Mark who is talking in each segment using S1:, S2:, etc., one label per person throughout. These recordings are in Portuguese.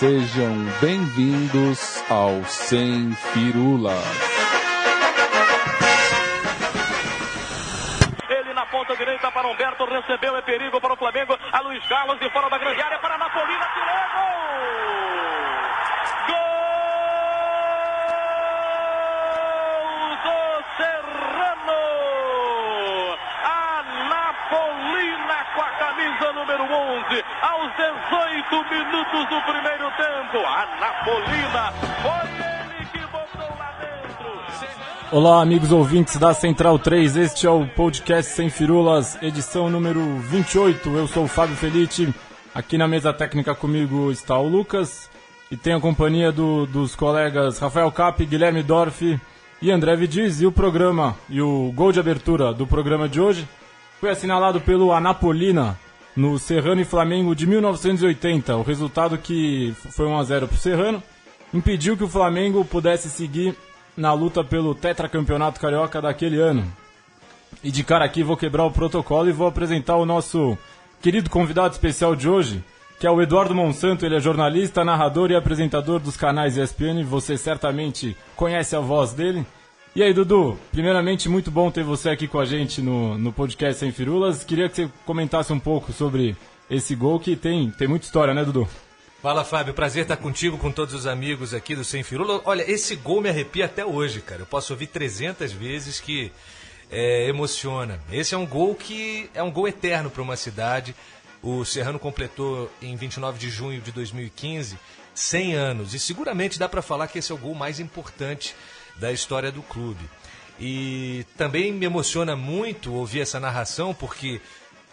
S1: Sejam bem-vindos ao Sem Firulas.
S2: Ele na ponta direita para Humberto, recebeu, é perigo para o Flamengo. A Luiz Carlos de fora da grande área para a Napolina, tirou, gol! Gol do Serrano! A Napolina com a camisa número 11, aos 18 minutos do primeiro tempo. A Napolina foi ele que botou lá dentro.
S3: Olá, amigos ouvintes da Central 3, este é o podcast Sem Firulas, edição número 28. Eu sou o Fábio Felitti, aqui na mesa técnica comigo está o Lucas e tem a companhia dos colegas Rafael Cap, Guilherme Dorff e André Vidiz. E o programa e o gol de abertura do programa de hoje foi assinalado pelo Anapolina no Serrano e Flamengo de 1980. O resultado, que foi 1-0 para o Serrano, impediu que o Flamengo pudesse seguir na luta pelo tetracampeonato carioca daquele ano. E de cara aqui vou quebrar o protocolo e vou apresentar o nosso querido convidado especial de hoje, que é o Eduardo Monsanto. Ele é jornalista, narrador e apresentador dos canais ESPN. Você certamente conhece a voz dele. E aí, Dudu, primeiramente, muito bom ter você aqui com a gente no podcast Sem Firulas. Queria que você comentasse um pouco sobre esse gol, que tem muita história, né, Dudu?
S4: Fala, Fábio, prazer estar contigo, com todos os amigos aqui do Sem Firula. Olha, esse gol me arrepia até hoje, cara. Eu posso ouvir 300 vezes que emociona. Esse é um gol que é um gol eterno para uma cidade. O Serrano completou em 29 de junho de 2015 100 anos. E seguramente dá para falar que esse é o gol mais importante da história do clube. E também me emociona muito ouvir essa narração, porque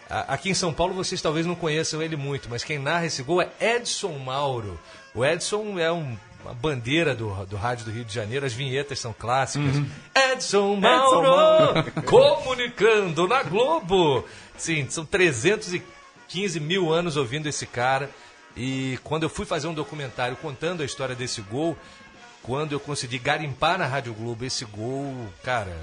S4: aqui em São Paulo vocês talvez não conheçam ele muito, mas quem narra esse gol é Edson Mauro. O Edson é uma bandeira do rádio do Rio de Janeiro, as vinhetas são clássicas. Edson Mauro, comunicando na Globo. Sim, são 315 mil anos ouvindo esse cara. E quando eu fui fazer um documentário contando a história desse gol, quando eu consegui garimpar na Rádio Globo esse gol, cara,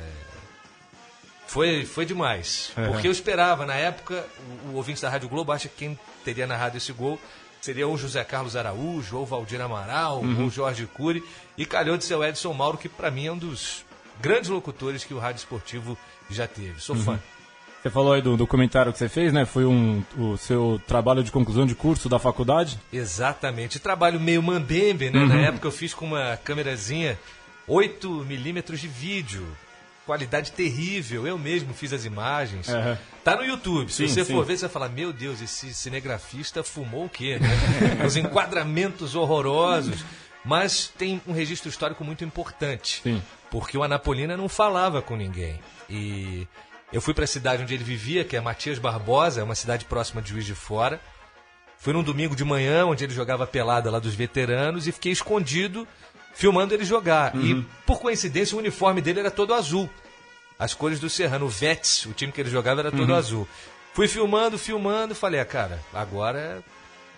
S4: foi demais. Porque eu esperava, na época, o ouvinte da Rádio Globo acha que quem teria narrado esse gol seria ou José Carlos Araújo, ou Valdir Amaral, ou Jorge Cury, e calhou de ser o Edson Mauro, que para mim é um dos grandes locutores que o rádio esportivo já teve. Sou fã.
S3: Você falou aí do documentário que você fez, né? Foi o seu trabalho de conclusão de curso da faculdade?
S4: Exatamente. Trabalho meio mambembe, né? Na época eu fiz com uma câmerazinha 8mm de vídeo. Qualidade terrível. Eu mesmo fiz as imagens. Tá no YouTube. Se você for ver, você vai falar, meu Deus, esse cinegrafista fumou o quê, né? Os enquadramentos horrorosos. Mas tem um registro histórico muito importante.
S3: Sim.
S4: Porque o Anapolina não falava com ninguém. E eu fui para a cidade onde ele vivia, que é Matias Barbosa, é uma cidade próxima de Juiz de Fora. Fui num domingo de manhã, onde ele jogava pelada lá dos veteranos, e fiquei escondido, filmando ele jogar. E, por coincidência, o uniforme dele era todo azul. As cores do Serrano, o Vets, o time que ele jogava, era todo azul. Fui filmando, falei, cara, agora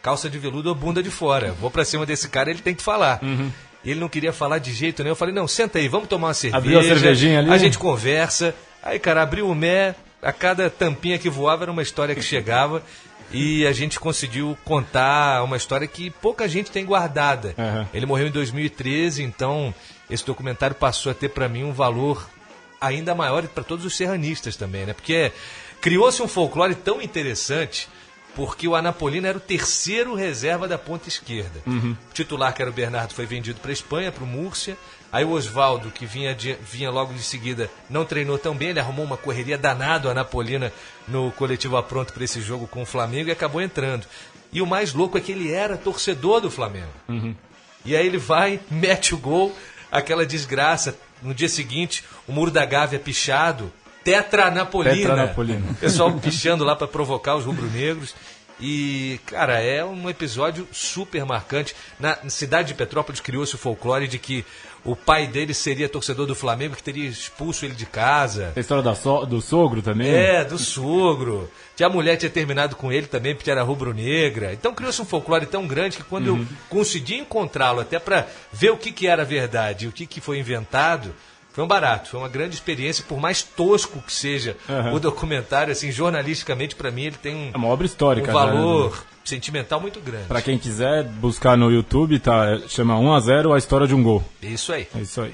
S4: calça de veludo ou bunda de fora. Vou pra cima desse cara, ele tem que falar. Ele não queria falar de jeito nenhum. Eu falei, não, senta aí, vamos tomar uma cerveja.
S3: Abriu a cervejinha ali?
S4: A gente conversa. Aí, cara, abriu o mé, a cada tampinha que voava era uma história que chegava. E a gente conseguiu contar uma história que pouca gente tem guardada. Ele morreu em 2013, então esse documentário passou a ter para mim um valor ainda maior para todos os serranistas também, né? Porque criou-se um folclore tão interessante, porque o Anapolina era o terceiro reserva da ponta esquerda. O titular, que era o Bernardo, foi vendido para a Espanha, para o Múrcia. Aí o Oswaldo, que vinha logo de seguida, não treinou tão bem. Ele arrumou uma correria danada, o Anapolina, no coletivo apronto para esse jogo com o Flamengo, e acabou entrando. E o mais louco é que ele era torcedor do Flamengo. E aí ele vai, mete o gol, aquela desgraça. No dia seguinte, o Muro da Gávea pichado, Tetra Anapolina. O pessoal pichando lá para provocar os rubro-negros. E, cara, é um episódio super marcante. Na cidade de Petrópolis criou-se o folclore de que o pai dele seria torcedor do Flamengo, que teria expulso ele de casa.
S3: A história do sogro também?
S4: Do sogro. A mulher tinha terminado com ele também, porque era rubro-negra. Então criou-se um folclore tão grande que quando eu consegui encontrá-lo, até para ver o que era verdade e o que foi inventado, foi um barato. Foi uma grande experiência, por mais tosco que seja o documentário, assim, jornalisticamente, para mim, ele tem
S3: é uma obra histórica,
S4: um valor sentimental muito grande.
S3: Pra quem quiser buscar no YouTube, chama 1-0 a história de um gol.
S4: Isso aí.
S3: É isso aí.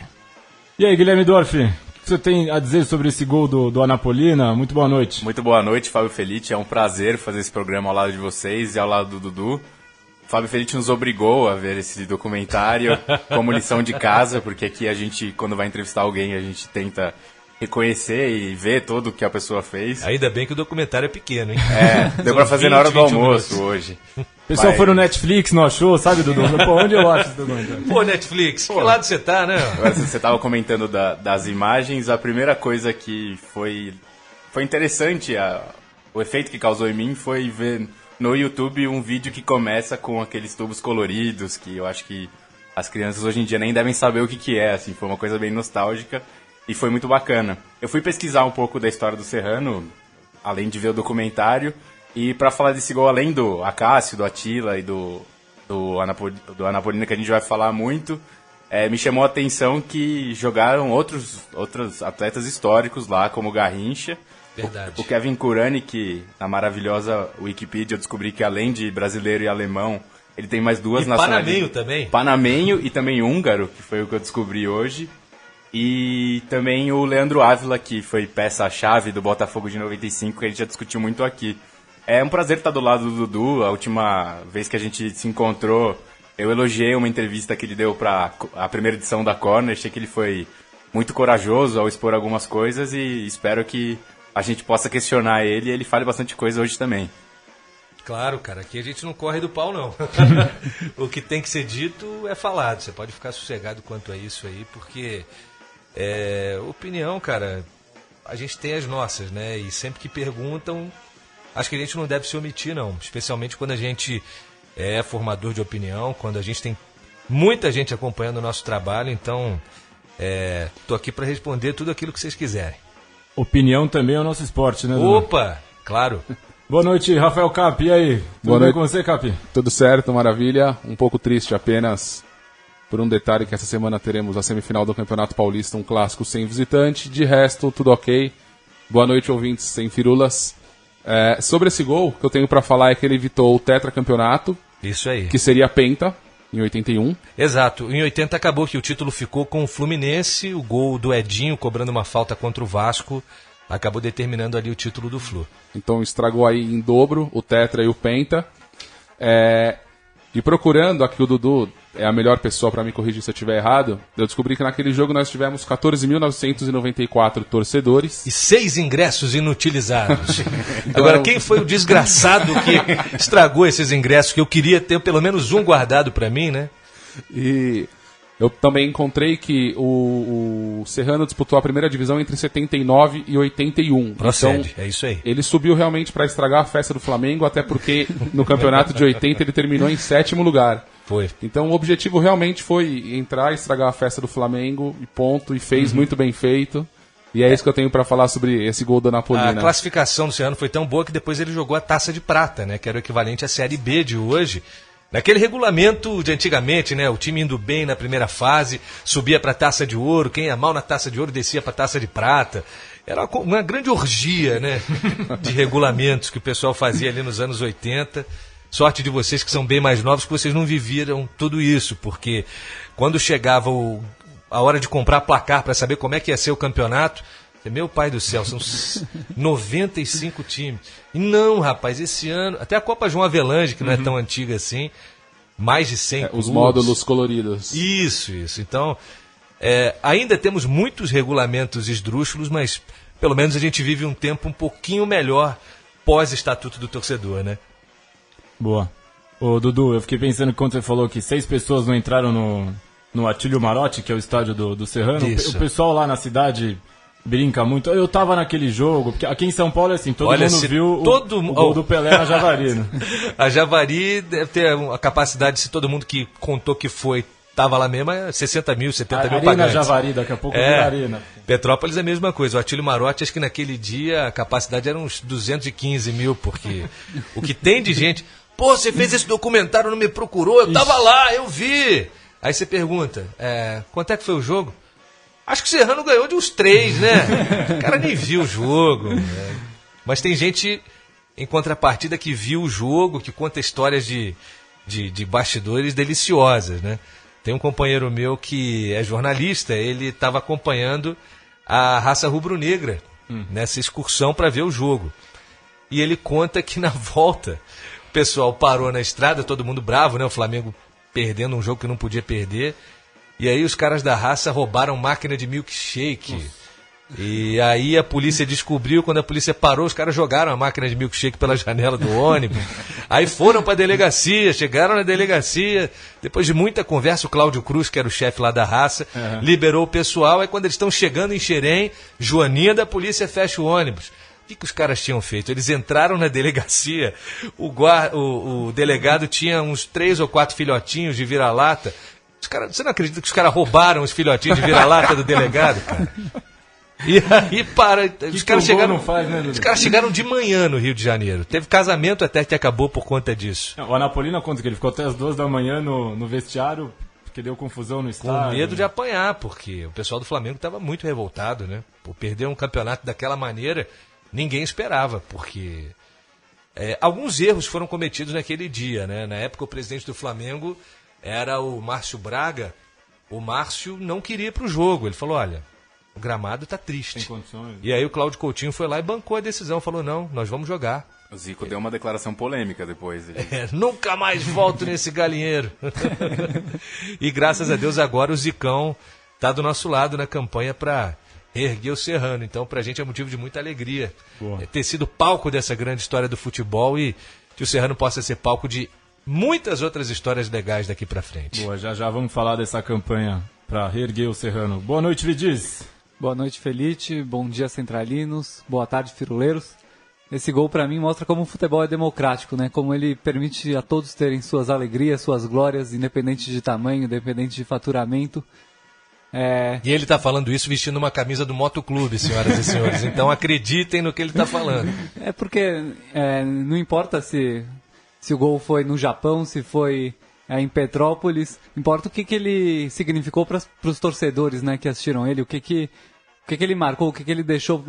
S3: E aí, Guilherme Dorff, o que você tem a dizer sobre esse gol do Anapolina? Muito boa noite.
S5: Muito boa noite, Fábio Felitti. É um prazer fazer esse programa ao lado de vocês e ao lado do Dudu. O Fábio Felitti nos obrigou a ver esse documentário como lição de casa, porque aqui a gente, quando vai entrevistar alguém, a gente tenta reconhecer e ver tudo o que a pessoa fez.
S4: Ainda bem que o documentário é pequeno, hein?
S5: Deu pra fazer na hora do almoço hoje.
S3: O pessoal foi no Netflix, não achou, sabe, Dudu? Pô, onde eu acho esse documentário?
S4: Pô, Netflix, que lado você tá, né?
S5: Agora, você tava comentando das imagens, a primeira coisa que foi interessante, o efeito que causou em mim foi ver no YouTube um vídeo que começa com aqueles tubos coloridos, que eu acho que as crianças hoje em dia nem devem saber o que é, assim, foi uma coisa bem nostálgica. E foi muito bacana. Eu fui pesquisar um pouco da história do Serrano, além de ver o documentário. E para falar desse gol, além do Acácio, do Attila e do Anapolina, que a gente vai falar muito, me chamou a atenção que jogaram outros atletas históricos lá, como o Garrincha.
S4: Verdade.
S5: O Kevin Kurani, que na maravilhosa Wikipedia eu descobri que além de brasileiro e alemão, ele tem mais duas nacionalidades.
S4: Panamenho também.
S5: Panamenho e também húngaro, que foi o que eu descobri hoje. E também o Leandro Ávila, que foi peça-chave do Botafogo de 95, que a gente já discutiu muito aqui. É um prazer estar do lado do Dudu. A última vez que a gente se encontrou, eu elogiei uma entrevista que ele deu para a primeira edição da Corner. Achei que ele foi muito corajoso ao expor algumas coisas e espero que a gente possa questionar ele e ele fale bastante coisa hoje também.
S4: Claro, cara, aqui a gente não corre do pau, não. O que tem que ser dito é falado. Você pode ficar sossegado quanto a isso aí, porque... opinião, cara, a gente tem as nossas, né? E sempre que perguntam, acho que a gente não deve se omitir, não. Especialmente quando a gente é formador de opinião, quando a gente tem muita gente acompanhando o nosso trabalho. Então, tô aqui para responder tudo aquilo que vocês quiserem.
S3: Opinião também é o nosso esporte, né, Dudu?
S4: Opa, claro.
S3: Boa noite, Rafael Cap. E aí? Tudo bem com você, Cap?
S1: Tudo certo, maravilha. Um pouco triste apenas por um detalhe que essa semana teremos a semifinal do Campeonato Paulista, um clássico sem visitante. De resto, tudo ok. Boa noite, ouvintes sem firulas. Sobre esse gol, o que eu tenho para falar é que ele evitou o tetracampeonato.
S4: Isso aí.
S1: Que seria a penta, em 81.
S4: Exato. Em 80 acabou que o título ficou com o Fluminense. O gol do Edinho, cobrando uma falta contra o Vasco, acabou determinando ali o título do Flu.
S1: Então estragou aí em dobro o tetra e o penta. E procurando, aqui o Dudu é a melhor pessoa para me corrigir se eu estiver errado, eu descobri que naquele jogo nós tivemos 14.994 torcedores.
S4: E 6 ingressos inutilizados. Agora, quem foi o desgraçado que estragou esses ingressos, que eu queria ter pelo menos um guardado para mim, né?
S1: E eu também encontrei que o Serrano disputou a primeira divisão entre 79 e 81.
S4: Procede,
S1: então,
S4: é isso aí.
S1: Ele subiu realmente para estragar a festa do Flamengo, até porque no campeonato de 80 ele terminou em 7º lugar.
S4: Foi.
S1: Então o objetivo realmente foi entrar, estragar a festa do Flamengo e ponto, e fez muito bem feito. E é isso que eu tenho para falar sobre esse gol do Anapolina.
S4: A classificação do Serrano foi tão boa que depois ele jogou a Taça de Prata, né, que era o equivalente à Série B de hoje. Naquele regulamento de antigamente, né, o time indo bem na primeira fase, subia para a Taça de Ouro, quem ia mal na Taça de Ouro descia para a Taça de Prata. Era uma grande orgia, né, de regulamentos que o pessoal fazia ali nos anos 80. Sorte de vocês que são bem mais novos, que vocês não viveram tudo isso, porque quando chegava a hora de comprar placar para saber como é que ia ser o campeonato, meu pai do céu, são 95 times. E não, rapaz, esse ano, até a Copa João Avelange, que não é tão antiga assim, mais de 100 clubes.
S1: Os módulos coloridos.
S4: Isso. Então, ainda temos muitos regulamentos esdrúxulos, mas pelo menos a gente vive um tempo um pouquinho melhor pós-estatuto do torcedor, né?
S3: Boa. Ô, Dudu, eu fiquei pensando que quando você falou que 6 pessoas não entraram no Atílio Marotti, que é o estádio do Serrano, o pessoal lá na cidade brinca muito. Eu tava naquele jogo, porque aqui em São Paulo é assim, todo mundo viu o gol do Pelé na Javari, né?
S4: A Javari deve ter a capacidade, se todo mundo que contou que foi, tava lá mesmo, 60 mil, 70 mil pagantes.
S3: Arena Javari, daqui a pouco vira Arena.
S4: Petrópolis é a mesma coisa. O Atílio Marotti, acho que naquele dia a capacidade era uns 215 mil, porque o que tem de gente... Pô, você fez esse documentário, não me procurou, eu tava lá, eu vi. Aí você pergunta, quanto é que foi o jogo? Acho que o Serrano ganhou de uns 3, né? O cara nem viu o jogo. Né? Mas tem gente em contrapartida que viu o jogo, que conta histórias de bastidores deliciosas, né? Tem um companheiro meu que é jornalista, ele estava acompanhando a raça rubro-negra nessa excursão para ver o jogo. E ele conta que na volta o pessoal parou na estrada, todo mundo bravo, né? O Flamengo perdendo um jogo que não podia perder. E aí os caras da raça roubaram máquina de milkshake. Nossa. E aí a polícia descobriu, quando a polícia parou, os caras jogaram a máquina de milkshake pela janela do ônibus. Aí foram para a delegacia, chegaram na delegacia, depois de muita conversa, o Cláudio Cruz, que era o chefe lá da raça, liberou o pessoal. Aí quando eles estão chegando em Xerém, Joaninha da polícia fecha o ônibus. O que os caras tinham feito? Eles entraram na delegacia, o delegado tinha uns 3 ou 4 filhotinhos de vira-lata. Você não acredita que os caras roubaram os filhotinhos de vira-lata do delegado, cara? E aí os caras chegaram, os caras chegaram de manhã no Rio de Janeiro. Teve casamento até que acabou por conta disso.
S3: O Anapolina conta que ele ficou até as 2 da manhã no vestiário, porque deu confusão no estádio.
S4: Com medo de apanhar, porque o pessoal do Flamengo estava muito revoltado, né? Por perder um campeonato daquela maneira, ninguém esperava, porque alguns erros foram cometidos naquele dia, né? Na época o presidente do Flamengo era o Márcio Braga. O Márcio não queria ir para o jogo. Ele falou, olha, o gramado está triste.
S3: Tem condições.
S4: E aí o Cláudio Coutinho foi lá e bancou a decisão. Falou, não, nós vamos jogar.
S5: O Zico deu uma declaração polêmica depois.
S4: Nunca mais volto nesse galinheiro. E graças a Deus agora o Zicão está do nosso lado na campanha para reerguer o Serrano. Então pra gente é motivo de muita alegria ter sido palco dessa grande história do futebol e que o Serrano possa ser palco de muitas outras histórias legais daqui para frente.
S3: Boa, já vamos falar dessa campanha para reerguer o Serrano. Boa noite, Vidiz.
S6: Boa noite, Felite. Bom dia, centralinos. Boa tarde, firuleiros. Esse gol, para mim, mostra como o futebol é democrático, né? Como ele permite a todos terem suas alegrias, suas glórias, independente de tamanho, independente de faturamento.
S4: E ele está falando isso vestindo uma camisa do Motoclube, senhoras e senhores. Então acreditem no que ele está falando.
S6: É porque não importa se o gol foi no Japão, se foi em Petrópolis, importa o que ele significou para os torcedores, né, que assistiram ele, o que ele marcou, o que ele deixou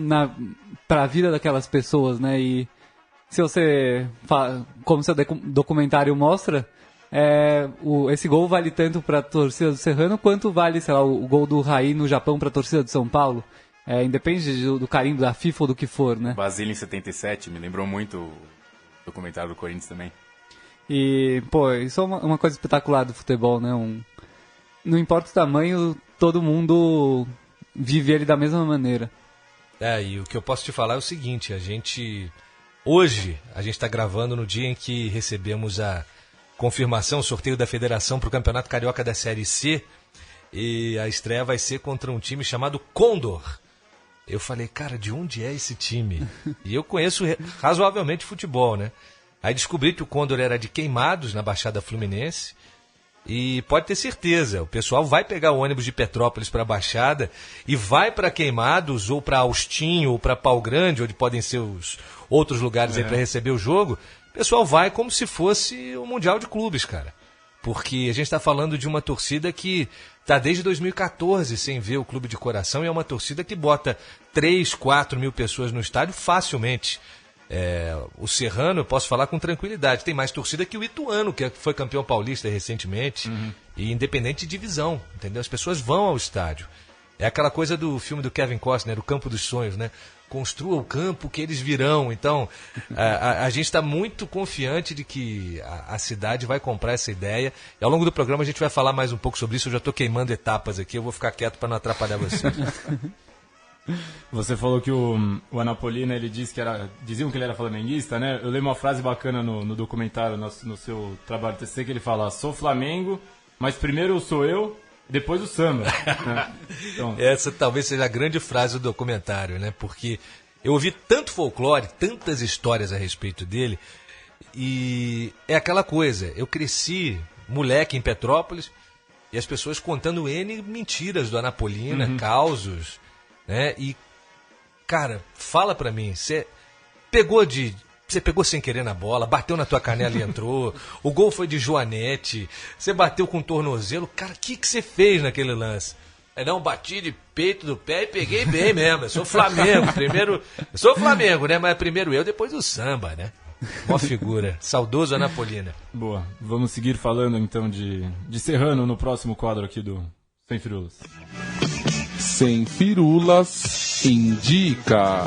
S6: para a vida daquelas pessoas, né? E se você, como seu documentário mostra, esse gol vale tanto para a torcida do Serrano quanto vale, sei lá, o gol do Raí no Japão para a torcida do São Paulo. Independe do carimbo da FIFA ou do que for, né?
S5: Basílio em 77, me lembrou muito o documentário do Corinthians também.
S6: E, isso é uma coisa espetacular do futebol, né? Não importa o tamanho, todo mundo vive ele da mesma maneira.
S4: E o que eu posso te falar é o seguinte, hoje a gente está gravando no dia em que recebemos a confirmação, o sorteio da federação para o Campeonato Carioca da Série C, e a estreia vai ser contra um time chamado Condor. Eu falei, cara, de onde é esse time? E eu conheço razoavelmente futebol, né? Aí descobri que o Condor era de Queimados, na Baixada Fluminense. E pode ter certeza, o pessoal vai pegar o ônibus de Petrópolis para a Baixada e vai para Queimados, ou para Austin, ou para Pau Grande, onde podem ser os outros lugares aí para receber o jogo. O pessoal vai como se fosse o Mundial de Clubes, cara. Porque a gente está falando de uma torcida que está desde 2014 sem ver o Clube de Coração, e é uma torcida que bota 3, 4 mil pessoas no estádio facilmente. O Serrano, eu posso falar com tranquilidade, tem mais torcida que o Ituano, que foi campeão paulista recentemente, e independente de divisão, entendeu? As pessoas vão ao estádio. É aquela coisa do filme do Kevin Costner, O Campo dos Sonhos, né? Construa o campo que eles virão. Então, a gente está muito confiante de que a cidade vai comprar essa ideia. E ao longo do programa a gente vai falar mais um pouco sobre isso. Eu já estou queimando etapas aqui, eu vou ficar quieto para não atrapalhar você.
S3: Você falou que o Anapolina, ele diziam que ele era flamenguista, né? Eu lembro uma frase bacana no documentário, no seu trabalho TCC, que ele fala: sou Flamengo, mas primeiro sou eu, depois o samba. Então...
S4: Essa talvez seja a grande frase do documentário, né? Porque eu ouvi tanto folclore, tantas histórias a respeito dele, e é aquela coisa, eu cresci moleque em Petrópolis, e as pessoas contando N mentiras do Anapolina, causos, né? E, cara, fala pra mim, você pegou sem querer na bola, bateu na tua canela e entrou, o gol foi de Joanete, você bateu com o tornozelo, cara, o que você fez naquele lance? Não, bati de peito do pé e peguei bem mesmo. Eu sou Flamengo, primeiro. Eu sou Flamengo, né? Mas primeiro eu, depois o samba, né? Mó figura. Saudoso Anapolina.
S3: Boa. Vamos seguir falando então de Serrano no próximo quadro aqui do Sem Firulas.
S1: Sem Firulas indica.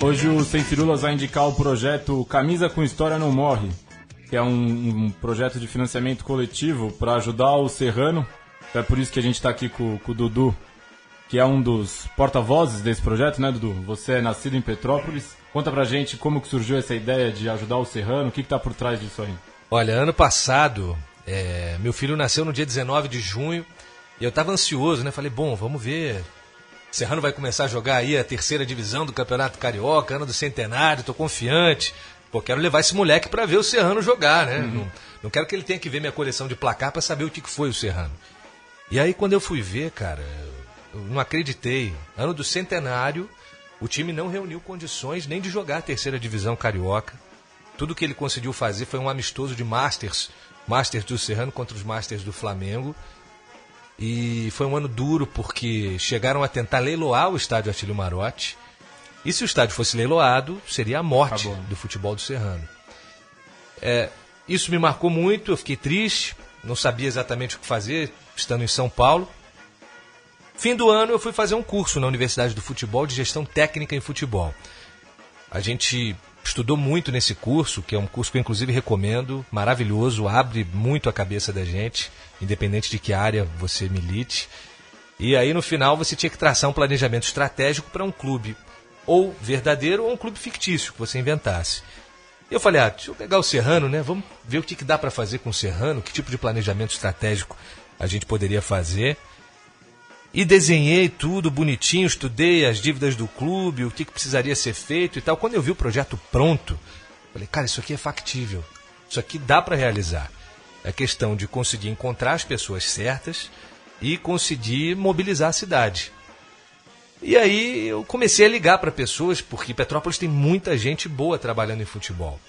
S3: Hoje o Sem Firulas vai indicar o projeto Camisa com História Não Morre, que é um projeto de financiamento coletivo para ajudar o Serrano. É por isso que a gente está aqui com o Dudu, que é um dos porta-vozes desse projeto, né, Dudu? Você é nascido em Petrópolis. Conta pra gente como que surgiu essa ideia de ajudar o Serrano, o que está por trás disso aí?
S4: Olha, ano passado, meu filho nasceu no dia 19 de junho e eu estava ansioso, né? Falei, bom, vamos ver. Serrano vai começar a jogar aí a 3ª divisão do Campeonato Carioca, ano do centenário, tô confiante. Pô, quero levar esse moleque para ver o Serrano jogar, né? Não quero que ele tenha que ver minha coleção de placar para saber o que foi o Serrano. E aí, quando eu fui ver, cara, eu não acreditei. Ano do centenário, o time não reuniu condições nem de jogar a 3ª divisão carioca. Tudo que ele conseguiu fazer foi um amistoso de Masters do Serrano contra os Masters do Flamengo. E foi um ano duro porque chegaram a tentar leiloar o estádio Atílio Marotti. E se o estádio fosse leiloado, seria a morte do futebol do Serrano. Isso me marcou muito, eu fiquei triste, não sabia exatamente o que fazer, estando em São Paulo. Fim do ano eu fui fazer um curso na Universidade do Futebol de Gestão Técnica em Futebol. A gente estudou muito nesse curso, que é um curso que eu inclusive recomendo, maravilhoso, abre muito a cabeça da gente, independente de que área você milite. E aí no final você tinha que traçar um planejamento estratégico para um clube, ou verdadeiro ou um clube fictício que você inventasse. Eu falei, deixa eu pegar o Serrano, né? Vamos ver o que dá para fazer com o Serrano, que tipo de planejamento estratégico a gente poderia fazer. E desenhei tudo bonitinho, estudei as dívidas do clube, o que precisaria ser feito e tal. Quando eu vi o projeto pronto, falei, cara, isso aqui é factível, isso aqui dá para realizar. É questão de conseguir encontrar as pessoas certas e conseguir mobilizar a cidade. E aí eu comecei a ligar para pessoas, porque Petrópolis tem muita gente boa trabalhando em futebol.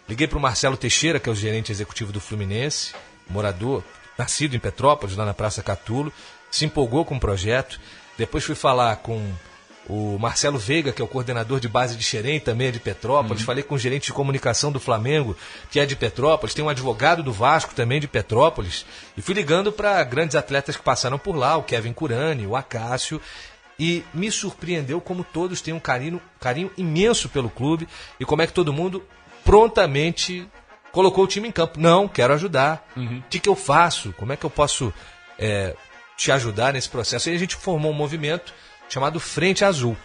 S4: Liguei para o Marcelo Teixeira, que é o gerente executivo do Fluminense, morador, nascido em Petrópolis, lá na Praça Catulo, se empolgou com o projeto. Depois fui falar com o Marcelo Veiga, que é o coordenador de base de Xerém, também é de Petrópolis. Falei com o gerente de comunicação do Flamengo, que é de Petrópolis. Tem um advogado do Vasco, também de Petrópolis. E fui ligando para grandes atletas que passaram por lá, o Kevin Curani, o Acácio. E me surpreendeu como todos têm um carinho imenso pelo clube e como é que todo mundo prontamente colocou o time em campo. Não, quero ajudar. O que eu faço? Como é que eu posso te ajudar nesse processo? E a gente formou um movimento chamado Frente Azul.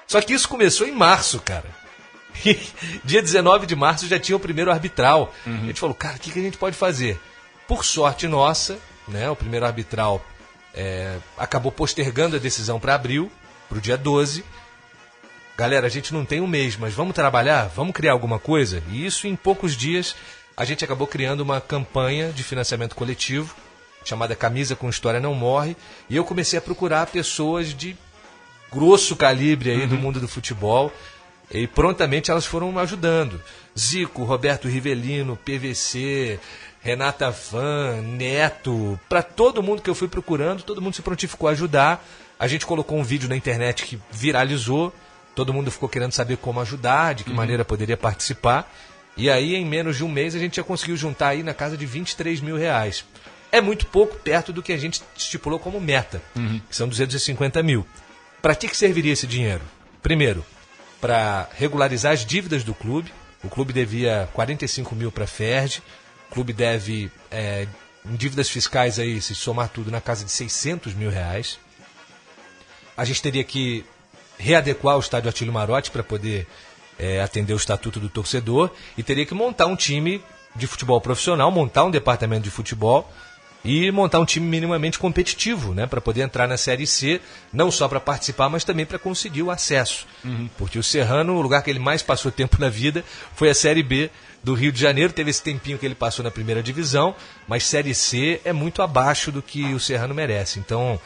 S4: Só que isso começou em março, cara. E dia 19 de março já tinha o primeiro arbitral. A gente falou, cara, o que a gente pode fazer? Por sorte nossa, né, o primeiro arbitral acabou postergando a decisão para abril, para o dia 12. Galera, a gente não tem um mês, mas vamos trabalhar? Vamos criar alguma coisa? E isso, em poucos dias, a gente acabou criando uma campanha de financiamento coletivo, chamada Camisa com História Não Morre, e eu comecei a procurar pessoas de grosso calibre aí do mundo do futebol, e prontamente elas foram me ajudando. Zico, Roberto Rivelino, PVC, Renata Van, Neto, para todo mundo que eu fui procurando, todo mundo se prontificou a ajudar. A gente colocou um vídeo na internet que viralizou, todo mundo ficou querendo saber como ajudar, de que maneira poderia participar, e aí em menos de um mês a gente já conseguiu juntar aí na casa de R$23 mil. É muito pouco perto do que a gente estipulou como meta, que são 250 mil. Para que serviria esse dinheiro? Primeiro, para regularizar as dívidas do clube. O clube devia 45 mil para a FERJ. O clube deve, em dívidas fiscais, aí, se somar tudo, na casa de R$600 mil. A gente teria que readequar o estádio Atílio Marotti para poder atender o estatuto do torcedor e teria que montar um time de futebol profissional, montar um departamento de futebol e montar um time minimamente competitivo, né, para poder entrar na Série C, não só para participar, mas também para conseguir o acesso. Porque o Serrano, o lugar que ele mais passou tempo na vida foi a Série B do Rio de Janeiro. Teve esse tempinho que ele passou na primeira divisão, mas Série C é muito abaixo do que o Serrano merece. Então,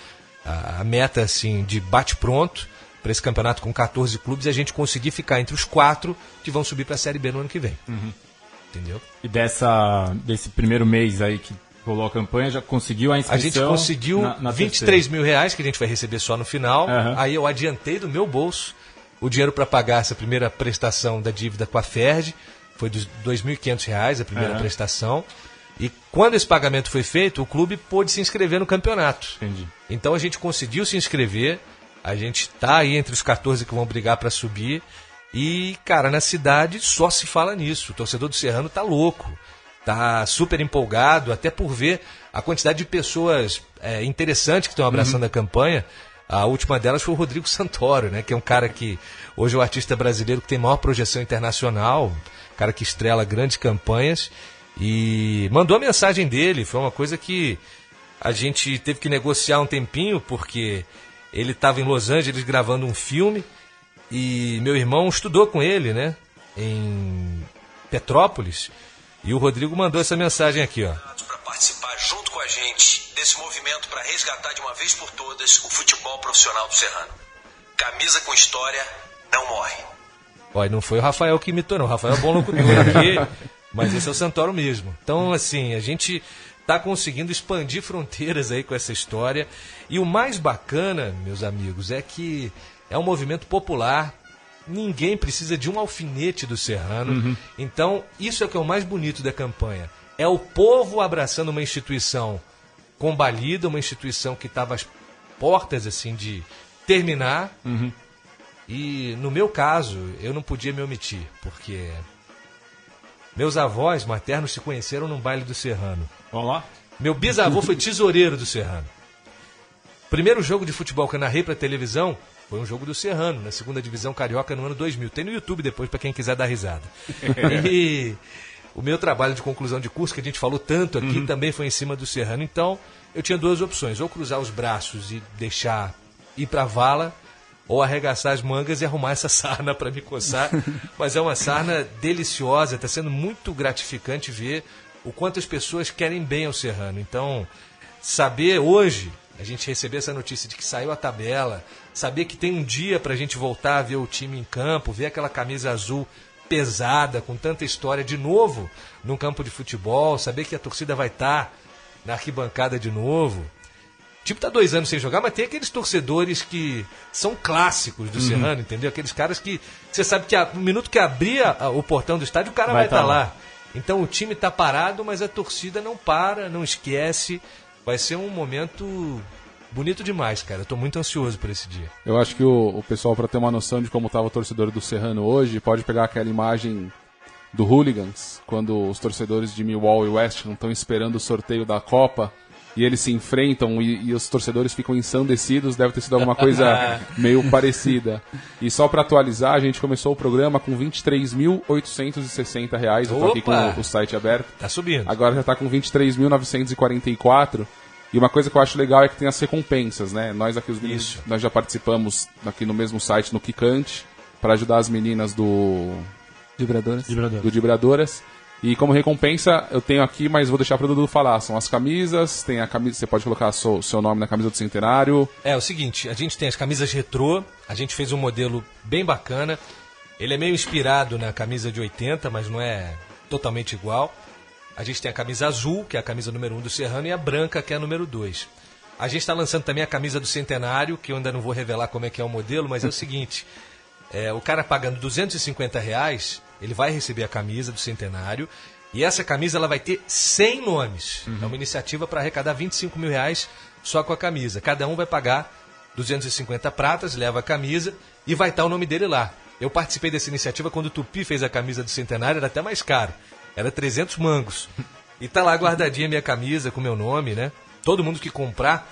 S4: a meta assim, de bate-pronto para esse campeonato com 14 clubes é a gente conseguir ficar entre os 4 que vão subir para a Série B no ano que vem. Entendeu?
S3: E desse primeiro mês aí que rolou a campanha, já conseguiu a inscrição?
S4: A gente conseguiu
S3: na
S4: 23 mil reais, que a gente vai receber só no final. Aí eu adiantei do meu bolso o dinheiro para pagar essa primeira prestação da dívida com a Ferdi. Foi de R$ 2.500 a primeira prestação. E quando esse pagamento foi feito, o clube pôde se inscrever no campeonato.
S3: Entendi.
S4: Então a gente conseguiu se inscrever. A gente está aí entre os 14 que vão brigar para subir. E, cara, na cidade só se fala nisso. O torcedor do Serrano tá louco. Tá super empolgado, até por ver a quantidade de pessoas interessantes que estão abraçando a campanha. A última delas foi o Rodrigo Santoro, né? Que é um cara que hoje é o artista brasileiro que tem maior projeção internacional, cara que estrela grandes campanhas, e mandou a mensagem dele. Foi uma coisa que a gente teve que negociar um tempinho, porque ele estava em Los Angeles gravando um filme, e meu irmão estudou com ele, né? Em Petrópolis. E o Rodrigo mandou essa mensagem aqui, ó.
S7: Para participar junto com a gente desse movimento para resgatar de uma vez por todas o futebol profissional do Serrano. Camisa com história não morre.
S4: Olha, não foi o Rafael que imitou, não. O Rafael é bom locutor aqui, mas esse é o Santoro mesmo. Então, assim, a gente está conseguindo expandir fronteiras aí com essa história. E o mais bacana, meus amigos, é que é um movimento popular. Ninguém precisa de um alfinete do Serrano. Então, isso é o que é o mais bonito da campanha. É o povo abraçando uma instituição combalida, uma instituição que estava às portas assim, de terminar. E, no meu caso, eu não podia me omitir, porque meus avós maternos se conheceram num baile do Serrano.
S3: Vamos lá?
S4: Meu bisavô foi tesoureiro do Serrano. Primeiro jogo de futebol que eu narrei para televisão foi um jogo do Serrano, na segunda divisão carioca no ano 2000. Tem no YouTube depois para quem quiser dar risada. E o meu trabalho de conclusão de curso, que a gente falou tanto aqui, também foi em cima do Serrano. Então, eu tinha duas opções. Ou cruzar os braços e deixar ir para a vala, ou arregaçar as mangas e arrumar essa sarna para me coçar. Mas é uma sarna deliciosa, está sendo muito gratificante ver o quanto as pessoas querem bem ao Serrano. Então, saber hoje, a gente receber essa notícia de que saiu a tabela, saber que tem um dia para a gente voltar a ver o time em campo, ver aquela camisa azul pesada, com tanta história de novo num campo de futebol, saber que a torcida vai estar na arquibancada de novo. Tipo, tá 2 anos sem jogar, mas tem aqueles torcedores que são clássicos do Serrano, entendeu? Aqueles caras que você sabe que no minuto que abrir o portão do estádio, o cara vai estar lá. Então o time tá parado, mas a torcida não para, não esquece. Vai ser um momento bonito demais, cara. Eu tô muito ansioso por esse dia.
S1: Eu acho que o pessoal, para ter uma noção de como estava o torcedor do Serrano hoje, pode pegar aquela imagem do Hooligans, quando os torcedores de Millwall e West não estão esperando o sorteio da Copa e eles se enfrentam e os torcedores ficam ensandecidos. Deve ter sido alguma coisa meio parecida. E só para atualizar, a gente começou o programa com R$ 23.860. Eu tô aqui com o site aberto.
S4: Tá subindo.
S1: Agora já tá com 23.944. E uma coisa que eu acho legal é que tem as recompensas, né? Nós aqui, os meninos, nós já participamos aqui no mesmo site, no Kikante, para ajudar as meninas do Dibradoras. E como recompensa, eu tenho aqui, mas vou deixar para o Dudu falar. São as camisas, tem a camisa, você pode colocar seu nome na camisa do centenário.
S4: É o seguinte, a gente tem as camisas retrô, a gente fez um modelo bem bacana. Ele é meio inspirado na camisa de 80, mas não é totalmente igual. A gente tem a camisa azul, que é a camisa número 1 do Serrano, e a branca, que é a número 2. A gente está lançando também a camisa do centenário, que eu ainda não vou revelar como é que é o modelo, mas é o seguinte, o cara pagando R$250, ele vai receber a camisa do centenário, e essa camisa ela vai ter 100 nomes. É uma iniciativa para arrecadar R$25 mil só com a camisa. Cada um vai pagar 250 pratas, leva a camisa e vai estar o nome dele lá. Eu participei dessa iniciativa quando o Tupi fez a camisa do centenário, era até mais caro. Era 300 mangos. E tá lá guardadinha a minha camisa com meu nome, né? Todo mundo que comprar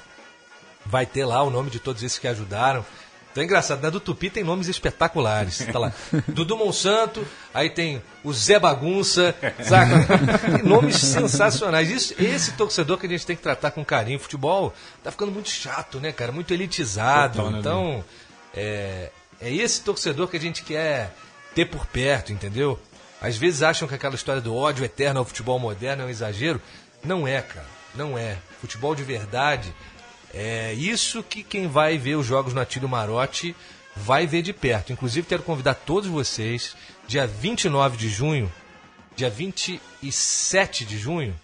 S4: vai ter lá o nome de todos esses que ajudaram. Então é engraçado, na do Tupi tem nomes espetaculares. Tá lá, Dudu Monsanto, aí tem o Zé Bagunça, saca? Tem nomes sensacionais. Esse torcedor que a gente tem que tratar com carinho. Futebol tá ficando muito chato, né, cara? Muito elitizado. Total, né, então, é esse torcedor que a gente quer ter por perto, entendeu? Às vezes acham que aquela história do ódio eterno ao futebol moderno é um exagero. Não é, cara. Não é. Futebol de verdade é isso que quem vai ver os jogos no Atílio Marotti vai ver de perto. Inclusive, quero convidar todos vocês, dia 29 de junho, dia 27 de junho,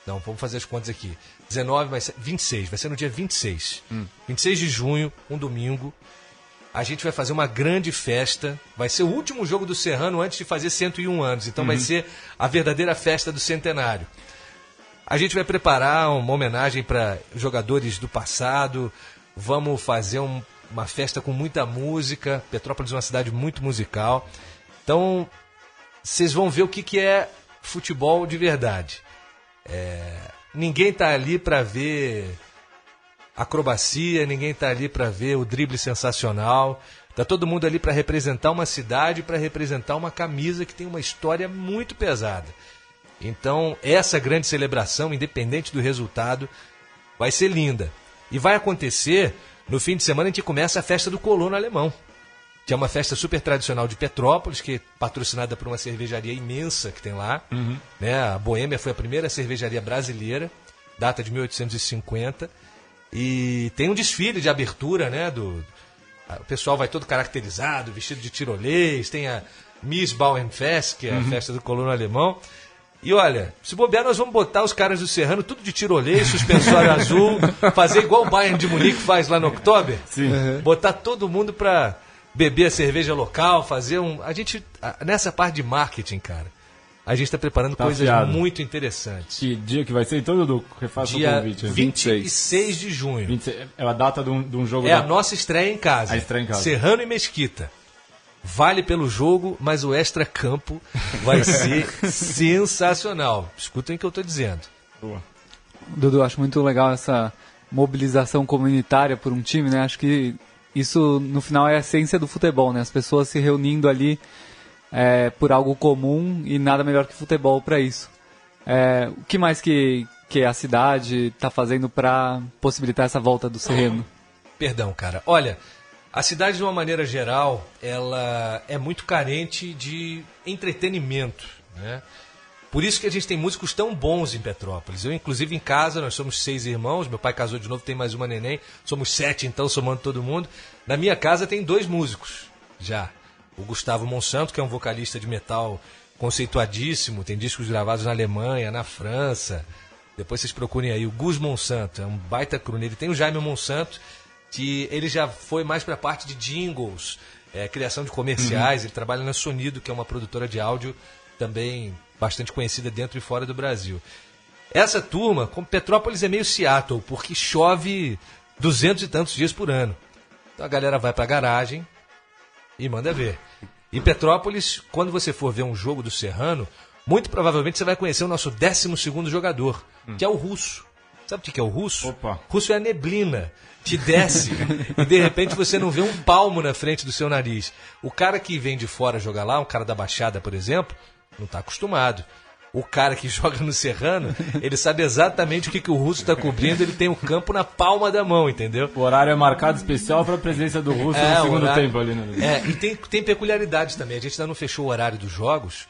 S4: Não, vamos fazer as contas aqui. 19 vai ser 26, vai ser no dia 26. 26 de junho, um domingo. A gente vai fazer uma grande festa. Vai ser o último jogo do Serrano antes de fazer 101 anos. Então vai ser a verdadeira festa do centenário. A gente vai preparar uma homenagem para jogadores do passado. Vamos fazer uma festa com muita música. Petrópolis é uma cidade muito musical. Então, vocês vão ver o que é futebol de verdade. Ninguém está ali para ver acrobacia, ninguém está ali para ver o drible sensacional. Está todo mundo ali para representar uma cidade, para representar uma camisa que tem uma história muito pesada. Então, essa grande celebração, independente do resultado, vai ser linda. E vai acontecer, no fim de semana, a gente começa a festa do Colono Alemão, que é uma festa super tradicional de Petrópolis, que é patrocinada por uma cervejaria imensa que tem lá. Né? A Boêmia foi a primeira cervejaria brasileira, data de 1850. E tem um desfile de abertura, né? O pessoal vai todo caracterizado, vestido de tirolês, tem a Miss Bauernfest, que é a festa do Colono Alemão. E olha, se bobear, nós vamos botar os caras do Serrano tudo de tirolês, suspensório azul, fazer igual o Bayern de Munique faz lá no Oktober. Botar todo mundo pra beber a cerveja local, fazer nessa parte de marketing, cara, a gente tá preparando coisas muito interessantes.
S3: Que dia que vai ser, então, Dudu? Refaça o convite.
S4: 26 de junho.
S3: 26, é a data de um jogo.
S4: A nossa estreia em casa.
S3: A estreia em casa.
S4: Serrano e Mesquita. Vale pelo jogo, mas o extra-campo vai ser sensacional. Escutem o que eu estou dizendo.
S3: Boa.
S6: Dudu, acho muito legal essa mobilização comunitária por um time, né? Acho que isso, no final, é a essência do futebol, né? As pessoas se reunindo ali por algo comum e nada melhor que futebol para isso. O que mais que a cidade está fazendo para possibilitar essa volta do Serrano?
S4: Perdão, cara. Olha, a cidade, de uma maneira geral, ela é muito carente de entretenimento, né? Por isso que a gente tem músicos tão bons em Petrópolis. Eu, inclusive, em casa, nós somos 6 irmãos. Meu pai casou de novo, tem mais uma neném. Somos 7, então, somando todo mundo. Na minha casa tem 2 músicos, já. O Gustavo Monsanto, que é um vocalista de metal conceituadíssimo. Tem discos gravados na Alemanha, na França. Depois vocês procurem aí. O Gus Monsanto, é um baita crooner. Ele tem o Jaime Monsanto, que ele já foi mais para a parte de jingles, criação de comerciais. Ele trabalha na Sonido, que é uma produtora de áudio também bastante conhecida dentro e fora do Brasil. Essa turma, como Petrópolis é meio Seattle, porque chove 200 e tantos dias por ano. Então a galera vai para a garagem e manda ver. Em Petrópolis, quando você for ver um jogo do Serrano, muito provavelmente você vai conhecer o nosso 12º jogador, que é o Russo. Sabe o que é o Russo?
S3: Opa.
S4: Russo é a neblina. Te desce e de repente você não vê um palmo na frente do seu nariz. O cara que vem de fora jogar lá, um cara da Baixada, por exemplo, não está acostumado. O cara que joga no Serrano, ele sabe exatamente o que o Russo está cobrindo, ele tem o campo na palma da mão, entendeu?
S3: O horário é marcado especial para a presença do Russo no segundo tempo ali, né?
S4: E tem peculiaridades também. A gente ainda não fechou o horário dos jogos,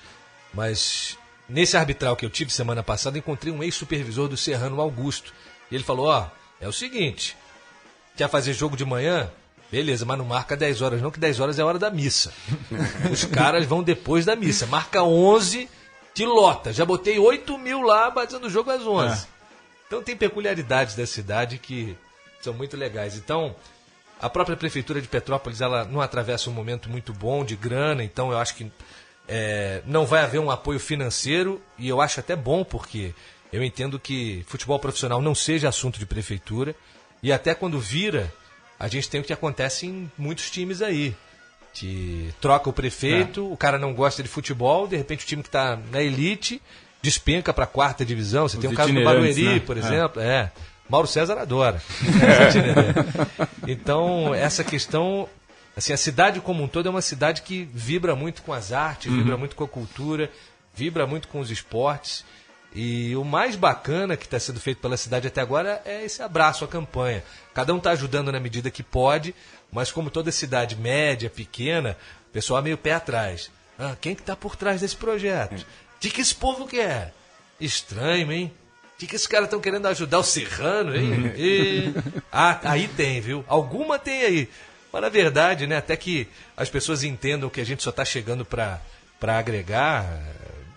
S4: mas nesse arbitral que eu tive semana passada, encontrei um ex-supervisor do Serrano, Augusto. E ele falou, é o seguinte, quer fazer jogo de manhã? Beleza, mas não marca 10 horas não, que 10 horas é a hora da missa. Os caras vão depois da missa. Marca 11, te lota. Já botei 8 mil lá, batendo o jogo às 11. Então tem peculiaridades da cidade que são muito legais. Então, a própria Prefeitura de Petrópolis, ela não atravessa um momento muito bom de grana, então eu acho que não vai haver um apoio financeiro, e eu acho até bom, porque eu entendo que futebol profissional não seja assunto de prefeitura, e até quando vira, a gente tem o que acontece em muitos times aí, que troca o prefeito, o cara não gosta de futebol, de repente o time que está na elite despenca para a 4ª divisão. Você tem o caso do Barueri, né? Por exemplo. Mauro César adora. Então, essa questão, assim, a cidade como um todo é uma cidade que vibra muito com as artes, vibra muito com a cultura, vibra muito com os esportes. E o mais bacana que está sendo feito pela cidade até agora é esse abraço à campanha. Cada um está ajudando na medida que pode, mas como toda cidade média, pequena, o pessoal é meio pé atrás. Quem que está por trás desse projeto? O que esse povo quer? Estranho, hein? O que esses caras estão querendo ajudar o Serrano, hein? Aí tem, viu? Alguma tem aí. Mas na verdade, né, até que as pessoas entendam que a gente só está chegando para agregar,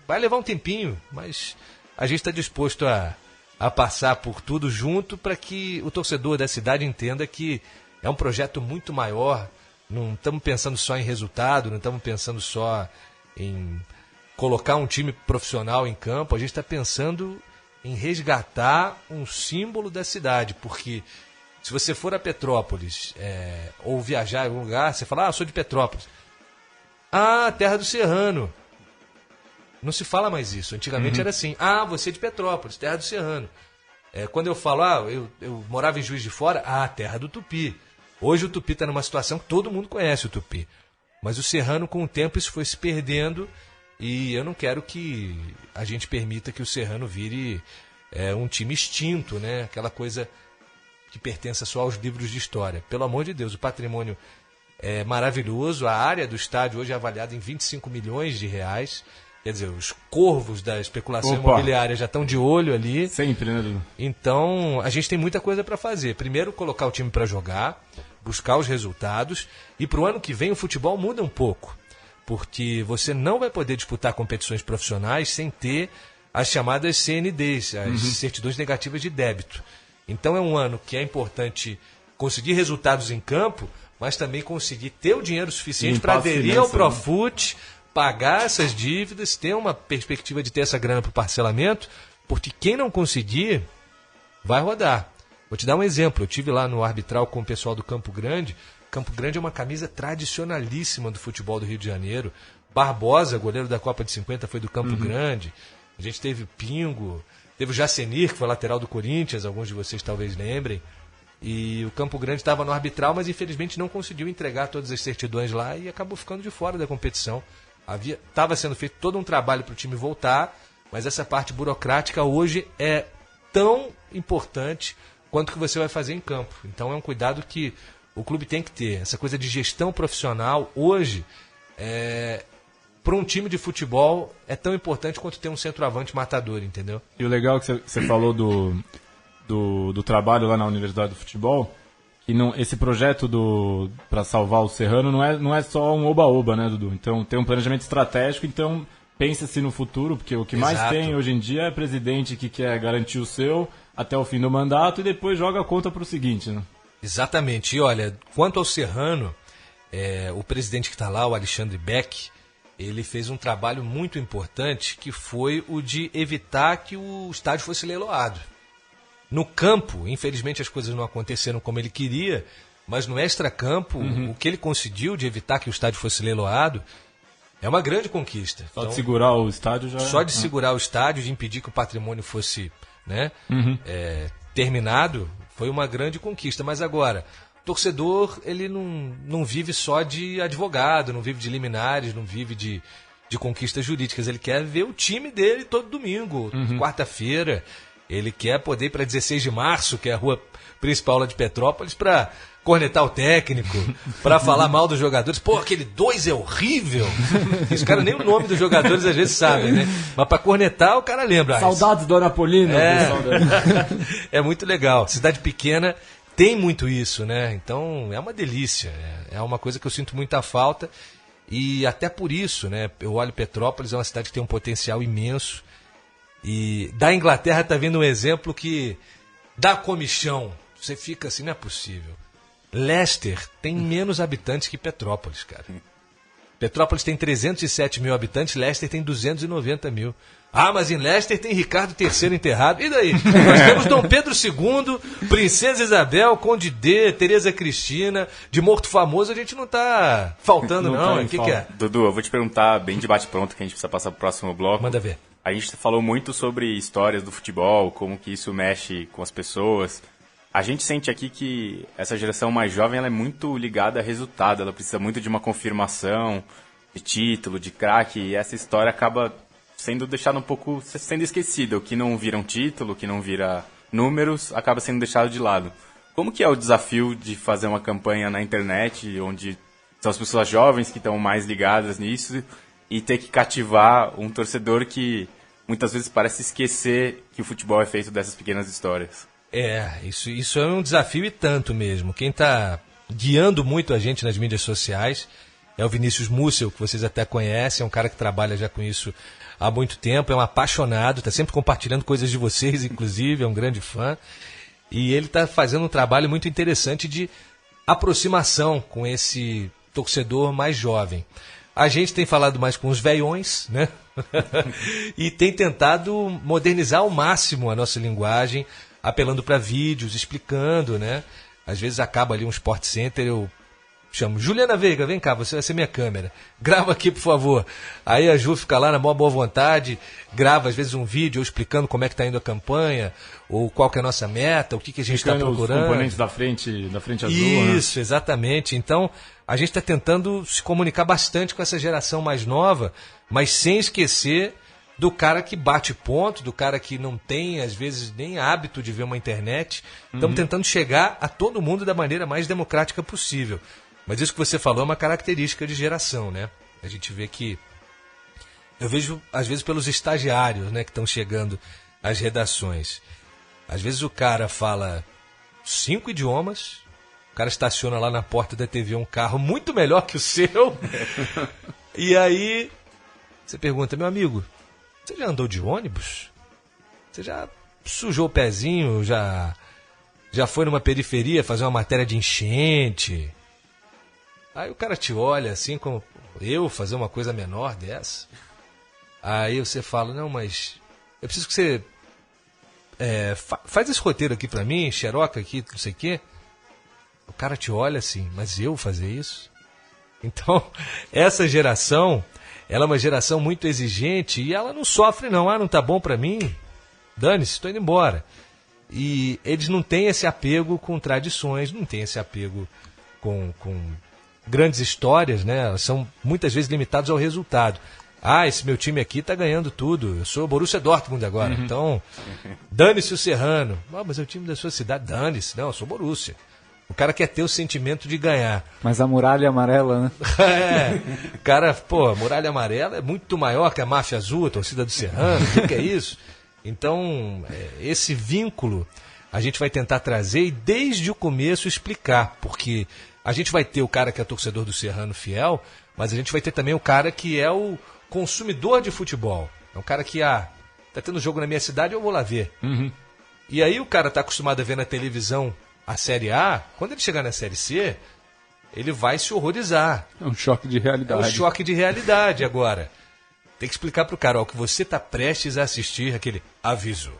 S4: vai levar um tempinho, mas a gente está disposto a a passar por tudo junto para que o torcedor da cidade entenda que é um projeto muito maior. Não estamos pensando só em resultado, não estamos pensando só em colocar um time profissional em campo, a gente está pensando em resgatar um símbolo da cidade, porque se você for a Petrópolis ou viajar em algum lugar, você fala, sou de Petrópolis. Terra do Serrano. Não se fala mais isso. Antigamente era assim, você é de Petrópolis, terra do Serrano. Quando eu falo, eu morava em Juiz de Fora, terra do Tupi. Hoje o Tupi está numa situação que todo mundo conhece o Tupi. Mas o Serrano, com o tempo, isso foi se perdendo e eu não quero que a gente permita que o Serrano vire um time extinto, né? Aquela coisa que pertence só aos livros de história. Pelo amor de Deus, o patrimônio é maravilhoso. A área do estádio hoje é avaliada em 25 milhões de reais. Quer dizer, os corvos da especulação imobiliária já estão de olho ali.
S3: Sempre, né, Dudu?
S4: Então, a gente tem muita coisa para fazer. Primeiro, colocar o time para jogar, buscar os resultados. E para o ano que vem, o futebol muda um pouco. Porque você não vai poder disputar competições profissionais sem ter as chamadas CNDs, as certidões negativas de débito. Então, é um ano que é importante conseguir resultados em campo, mas também conseguir ter o dinheiro suficiente para aderir ao Profut, pagar essas dívidas, ter uma perspectiva de ter essa grana para o parcelamento, porque quem não conseguir vai rodar. Vou te dar um exemplo. Eu estive lá no arbitral com o pessoal do Campo Grande. Campo Grande é uma camisa tradicionalíssima do futebol do Rio de Janeiro. Barbosa, goleiro da Copa de 50, foi do Campo Grande. A gente teve Pingo, teve o Jacenir, que foi lateral do Corinthians, alguns de vocês talvez lembrem. E o Campo Grande estava no arbitral, mas infelizmente não conseguiu entregar todas as certidões lá e acabou ficando de fora da competição. Estava sendo feito todo um trabalho para o time voltar, mas essa parte burocrática hoje é tão importante quanto que você vai fazer em campo. Então é um cuidado que o clube tem que ter. Essa coisa de gestão profissional hoje, para um time de futebol, é tão importante quanto ter um centroavante matador, entendeu?
S3: E o legal que você falou do trabalho lá na Universidade do Futebol, que esse projeto para salvar o Serrano não é só um oba-oba, né, Dudu? Então tem um planejamento estratégico, então pensa-se no futuro, porque o que mais tem hoje em dia é presidente que quer garantir o seu até o fim do mandato e depois joga a conta para o seguinte, né?
S4: Exatamente. E olha, quanto ao Serrano, o presidente que está lá, o Alexandre Beck, ele fez um trabalho muito importante, que foi o de evitar que o estádio fosse leiloado. No campo, infelizmente as coisas não aconteceram como ele queria, mas no extracampo, o que ele conseguiu de evitar que o estádio fosse leiloado é uma grande conquista.
S3: Só de segurar o estádio já...
S4: Só de segurar o estádio, de impedir que o patrimônio fosse terminado, foi uma grande conquista. Mas agora, o torcedor, ele não vive só de advogado, não vive de liminares, não vive de conquistas jurídicas. Ele quer ver o time dele todo domingo, quarta-feira. Ele quer poder ir para 16 de março, que é a rua principal lá de Petrópolis, para cornetar o técnico, para falar mal dos jogadores. Pô, aquele 2 é horrível. Os caras nem o nome dos jogadores às vezes sabem, né? Mas para cornetar, o cara lembra.
S3: Saudades do Anapolino.
S4: É muito legal. Cidade pequena tem muito isso, né? Então é uma delícia. É uma coisa que eu sinto muita falta. E até por isso, né? Eu olho Petrópolis, é uma cidade que tem um potencial imenso. E da Inglaterra está vindo um exemplo que dá comichão. Você fica assim, não é possível. Leicester tem menos habitantes que Petrópolis, cara. Petrópolis tem 307 mil habitantes, Leicester tem 290 mil. Mas em Leicester tem Ricardo III enterrado. E daí? Nós temos Dom Pedro II, Princesa Isabel, Conde D, Tereza Cristina. De morto famoso a gente não tá faltando, não. O que é?
S5: Dudu, eu vou te perguntar bem de bate-pronto, que a gente precisa passar pro próximo bloco.
S4: Manda ver.
S5: A gente falou muito sobre histórias do futebol, como que isso mexe com as pessoas. A gente sente aqui que essa geração mais jovem ela é muito ligada a resultado, ela precisa muito de uma confirmação, de título, de craque, e essa história acaba sendo deixada um pouco, sendo esquecida. O que não vira um título, o que não vira números, acaba sendo deixado de lado. Como que é o desafio de fazer uma campanha na internet, onde são as pessoas jovens que estão mais ligadas nisso, e ter que cativar um torcedor que muitas vezes parece esquecer que o futebol é feito dessas pequenas histórias?
S4: Isso é um desafio e tanto mesmo. Quem está guiando muito a gente nas mídias sociais é o Vinícius Mussel, que vocês até conhecem, é um cara que trabalha já com isso há muito tempo, é um apaixonado, está sempre compartilhando coisas de vocês, inclusive, é um grande fã. E ele está fazendo um trabalho muito interessante de aproximação com esse torcedor mais jovem. A gente tem falado mais com os velhões, né? E tem tentado modernizar ao máximo a nossa linguagem, apelando para vídeos, explicando, né? Às vezes acaba ali um Sport Center, eu chamo Juliana Veiga, vem cá, você vai ser minha câmera. Grava aqui, por favor. Aí a Ju fica lá na maior boa vontade, grava às vezes um vídeo explicando como é que está indo a campanha, ou qual que é a nossa meta, o que a gente está procurando.
S3: Os componentes da frente azul.
S4: Isso, né? Exatamente. Então, a gente está tentando se comunicar bastante com essa geração mais nova, mas sem esquecer do cara que bate ponto, do cara que não tem, às vezes, nem hábito de ver uma internet. Estamos tentando chegar a todo mundo da maneira mais democrática possível. Mas isso que você falou é uma característica de geração, né? A gente vê que... Eu vejo, às vezes, pelos estagiários, né, que estão chegando às redações. Às vezes o cara fala 5 idiomas, o cara estaciona lá na porta da TV um carro muito melhor que o seu, e aí você pergunta, meu amigo, você já andou de ônibus? Você já sujou o pezinho? Já foi numa periferia fazer uma matéria de enchente? Aí o cara te olha assim, como eu fazer uma coisa menor dessa? Aí você fala, não, mas eu preciso que você faz esse roteiro aqui pra mim, xeroca aqui, não sei o quê. O cara te olha assim, mas eu fazer isso? Então, essa geração, ela é uma geração muito exigente e ela não sofre não. Ah, não tá bom pra mim? Dane-se, estou indo embora. E eles não têm esse apego com tradições, não têm esse apego com grandes histórias, né? Elas são muitas vezes limitados ao resultado. Ah, esse meu time aqui tá ganhando tudo. Eu sou Borussia Dortmund agora. Então, dane-se o Serrano. Ah, mas é o time da sua cidade. Dane-se. Não, eu sou Borussia. O cara quer ter o sentimento de ganhar.
S6: Mas a muralha amarela, né?
S4: Cara, pô, a muralha amarela é muito maior que a máfia azul, a torcida do Serrano. O que é isso? Então, esse vínculo a gente vai tentar trazer e desde o começo explicar. Porque a gente vai ter o cara que é torcedor do Serrano fiel, mas a gente vai ter também o cara que é o consumidor de futebol. É um cara que, tá tendo jogo na minha cidade, eu vou lá ver. E aí o cara tá acostumado a ver na televisão a Série A, quando ele chegar na Série C, ele vai se horrorizar.
S1: É um choque de realidade.
S4: É um choque de realidade agora. Tem que explicar pro cara, ó, que você tá prestes a assistir aquele aviso.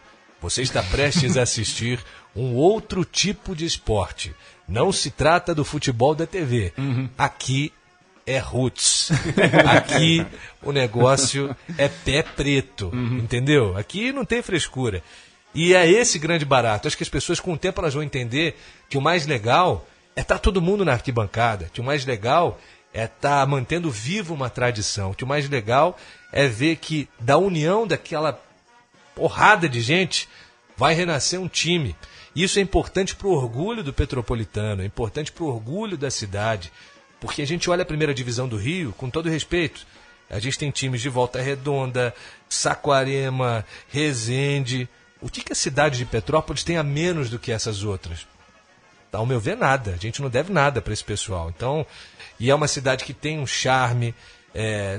S4: Você está prestes a assistir um outro tipo de esporte. Não se trata do futebol da TV. Aqui é roots. Aqui o negócio é pé preto, entendeu? Aqui não tem frescura. E é esse grande barato. Acho que as pessoas com o tempo elas vão entender que o mais legal é estar todo mundo na arquibancada, que o mais legal é estar mantendo viva uma tradição, que o mais legal é ver que da união daquela porrada de gente vai renascer um time. Isso é importante para o orgulho do Petropolitano, é importante para o orgulho da cidade. Porque a gente olha a primeira divisão do Rio, com todo respeito, a gente tem times de Volta Redonda, Saquarema, Resende. O que a cidade de Petrópolis tem a menos do que essas outras? Ao meu ver, nada. A gente não deve nada para esse pessoal. Então, e é uma cidade que tem um charme,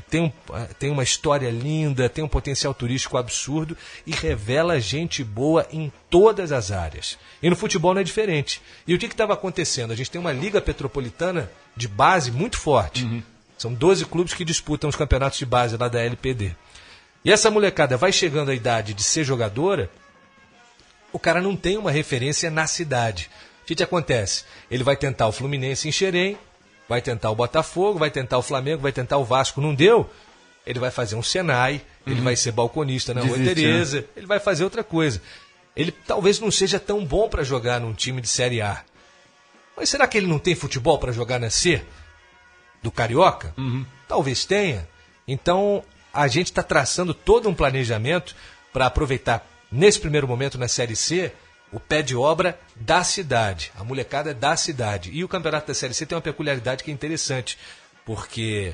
S4: tem uma história linda, tem um potencial turístico absurdo e revela gente boa em todas as áreas. E no futebol não é diferente. E o que estava acontecendo? A gente tem uma liga petropolitana de base muito forte. São 12 clubes que disputam os campeonatos de base lá da LPD. E essa molecada vai chegando à idade de ser jogadora, o cara não tem uma referência na cidade. O que acontece? Ele vai tentar o Fluminense em Xerém, vai tentar o Botafogo, vai tentar o Flamengo, vai tentar o Vasco, não deu? Ele vai fazer um Senai, ele vai ser balconista na Rua Tereza, ele vai fazer outra coisa. Ele talvez não seja tão bom para jogar num time de Série A. Mas será que ele não tem futebol para jogar na C? Do Carioca? Talvez tenha. Então, a gente está traçando todo um planejamento para aproveitar, nesse primeiro momento, na Série C, o pé de obra da cidade. A molecada da cidade. E o campeonato da Série C tem uma peculiaridade que é interessante, porque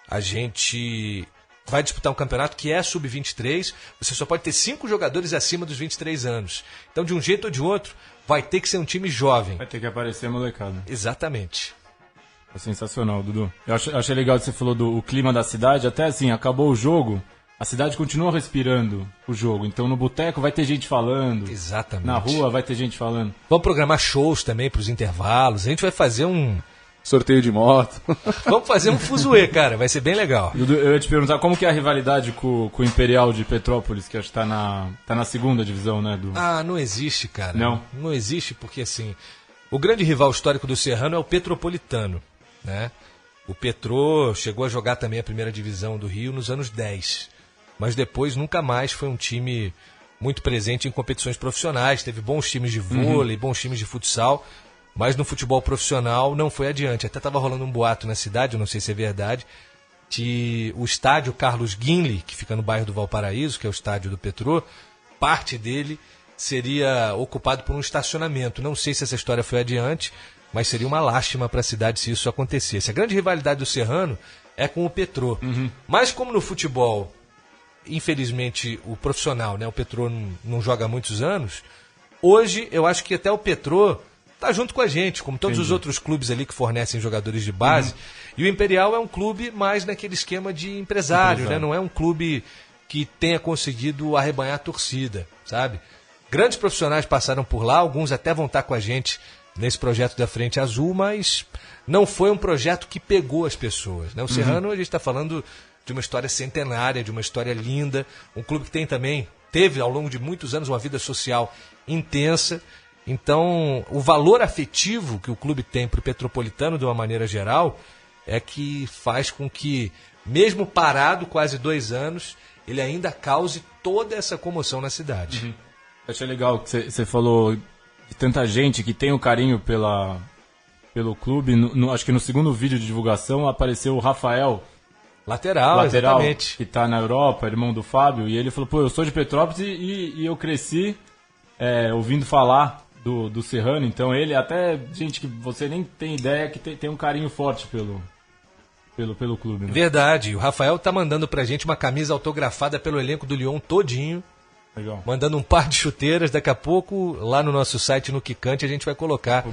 S4: a gente vai disputar um campeonato que é sub-23, você só pode ter 5 jogadores acima dos 23 anos. Então, de um jeito ou de outro, vai ter que ser um time jovem.
S3: Vai ter que aparecer a molecada.
S4: Exatamente.
S3: É sensacional, Dudu. Eu achei legal que você falou do clima da cidade. Até assim, acabou o jogo, a cidade continua respirando o jogo. Então no boteco vai ter gente falando.
S4: Exatamente.
S3: Na rua vai ter gente falando.
S4: Vamos programar shows também pros intervalos. A gente vai fazer um...
S1: Sorteio de moto.
S4: Vamos fazer um fuzuê, cara. Vai ser bem legal.
S3: Eu ia te perguntar como que é a rivalidade com o Imperial de Petrópolis, que acho que tá na segunda divisão, né?
S4: Não existe, cara.
S3: Não?
S4: Não existe porque, assim, o grande rival histórico do Serrano é o Petropolitano, né? O Petrô chegou a jogar também a primeira divisão do Rio nos anos 10, mas depois nunca mais foi um time muito presente em competições profissionais. Teve bons times de vôlei, bons times de futsal, mas no futebol profissional não foi adiante. Até estava rolando um boato na cidade, eu não sei se é verdade, que o estádio Carlos Guinle, que fica no bairro do Valparaíso, que é o estádio do Petrô, parte dele seria ocupado por um estacionamento. Não sei se essa história foi adiante, mas seria uma lástima para a cidade se isso acontecesse. A grande rivalidade do Serrano é com o Petrô. Mas como no futebol, infelizmente, o profissional, né, o Petrô não joga há muitos anos, hoje eu acho que até o Petrô tá junto com a gente, como todos os outros clubes ali que fornecem jogadores de base. E o Imperial é um clube mais naquele esquema de empresário, né? Não é um clube que tenha conseguido arrebanhar a torcida, sabe? Grandes profissionais passaram por lá, alguns até vão estar com a gente nesse projeto da Frente Azul, mas não foi um projeto que pegou as pessoas, né? O Serrano, a gente está falando de uma história centenária, de uma história linda, um clube que teve ao longo de muitos anos uma vida social intensa. Então, o valor afetivo que o clube tem para o Petropolitano, de uma maneira geral, é que faz com que, mesmo parado quase 2 anos, ele ainda cause toda essa comoção na cidade.
S3: Eu achei legal que você falou de tanta gente que tem o carinho pelo clube. Acho que no segundo vídeo de divulgação apareceu o Rafael,
S4: lateral, exatamente,
S3: que está na Europa, irmão do Fábio, e ele falou, eu sou de Petrópolis e eu cresci ouvindo falar do Serrano. Então ele, até gente que você nem tem ideia, que tem um carinho forte pelo clube, né?
S4: Verdade, o Rafael tá mandando pra gente uma camisa autografada pelo elenco do Lyon todinho.
S3: Legal.
S4: Mandando um par de chuteiras. Daqui a pouco, lá no nosso site, no Quicante, a gente vai colocar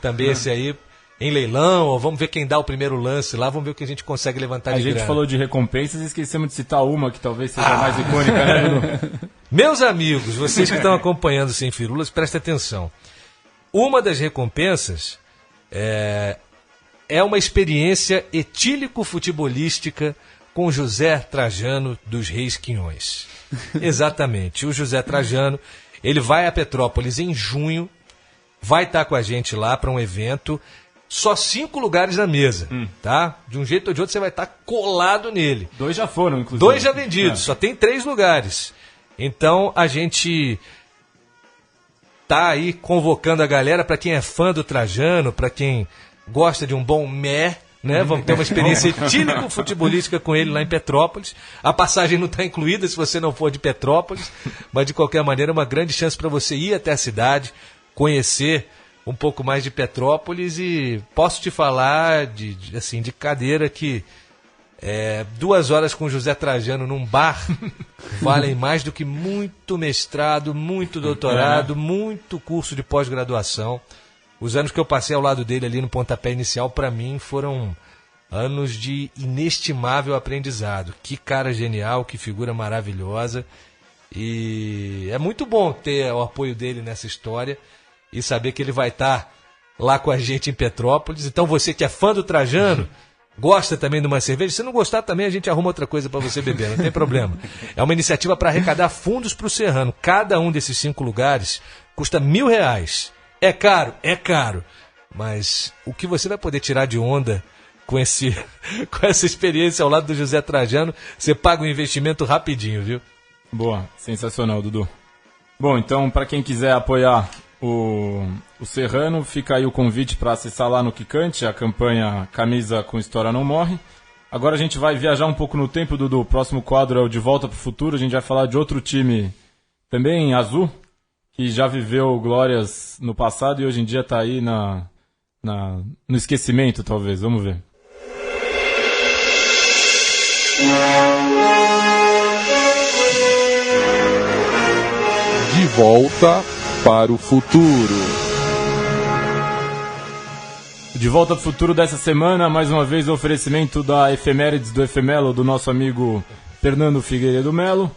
S4: também esse aí em leilão, ou vamos ver quem dá o primeiro lance lá, vamos ver o que a gente consegue levantar de grana.
S3: A gente falou de recompensas e esquecemos de citar uma que talvez seja mais icônica, né?
S4: Meus amigos, vocês que estão acompanhando Sem Firulas, prestem atenção. Uma das recompensas é uma experiência etílico-futebolística com José Trajano dos Reis Quinhões. Exatamente, o José Trajano, ele vai a Petrópolis em junho, vai estar com a gente lá para um evento, só 5 lugares na mesa, tá? De um jeito ou de outro você vai estar colado nele.
S3: 2 já foram, inclusive.
S4: 2 já vendidos, só tem 3 lugares. Então a gente tá aí convocando a galera, para quem é fã do Trajano, para quem gosta de um bom mé, né? Vamos ter uma experiência etílico-futebolística com ele lá em Petrópolis. A passagem não está incluída se você não for de Petrópolis, mas de qualquer maneira é uma grande chance para você ir até a cidade, conhecer um pouco mais de Petrópolis. E posso te falar de cadeira que 2 horas com José Trajano num bar valem mais do que muito mestrado, muito doutorado, muito curso de pós-graduação. Os anos que eu passei ao lado dele ali no pontapé inicial, para mim, foram anos de inestimável aprendizado. Que cara genial, que figura maravilhosa. E é muito bom ter o apoio dele nessa história e saber que ele vai estar lá com a gente em Petrópolis. Então você que é fã do Trajano, gosta também de uma cerveja, se não gostar também a gente arruma outra coisa para você beber, não tem problema. É uma iniciativa para arrecadar fundos para o Serrano. Cada um desses 5 lugares custa R$1.000. É caro? É caro. Mas o que você vai poder tirar de onda com essa experiência ao lado do José Trajano, você paga o investimento rapidinho, viu?
S3: Boa, sensacional, Dudu. Bom, então, para quem quiser apoiar o Serrano, fica aí o convite para acessar lá no Quicante, a campanha Camisa com História Não Morre. Agora a gente vai viajar um pouco no tempo, Dudu. O próximo quadro é o De Volta para o Futuro. A gente vai falar de outro time também azul, que já viveu glórias no passado e hoje em dia está aí no esquecimento, talvez. Vamos ver.
S1: De volta para o futuro.
S3: De volta para o futuro dessa semana, mais uma vez o oferecimento da Efemérides do Efemelo, do nosso amigo Fernando Figueiredo Melo.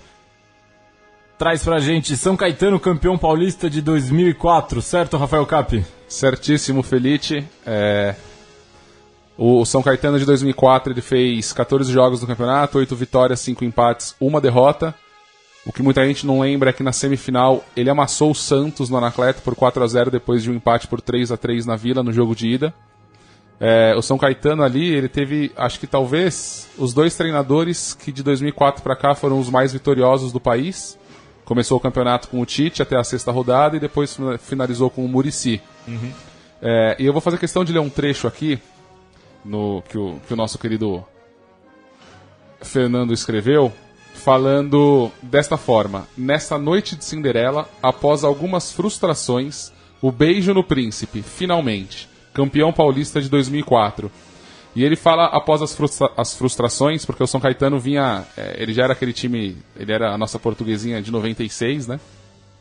S3: Traz pra gente São Caetano, campeão paulista de 2004, certo, Rafael Cap?
S1: Certíssimo, Felite. O São Caetano de 2004 ele fez 14 jogos no campeonato, 8 vitórias, 5 empates, 1 derrota. O que muita gente não lembra é que na semifinal ele amassou o Santos no Anacleto por 4-0 depois de um empate por 3-3 na Vila no jogo de ida. O São Caetano ali, ele teve, acho que talvez, os 2 treinadores que de 2004 para cá foram os mais vitoriosos do país. Começou o campeonato com o Tite até a 6ª rodada e depois finalizou com o Muricy. E eu vou fazer questão de ler um trecho aqui que o nosso querido Fernando escreveu, falando desta forma: nesta noite de Cinderela, após algumas frustrações, o beijo no príncipe, finalmente, campeão paulista de 2004. E ele fala após as frustrações, porque o São Caetano vinha... ele já era aquele time... Ele era a nossa portuguesinha de 96, né?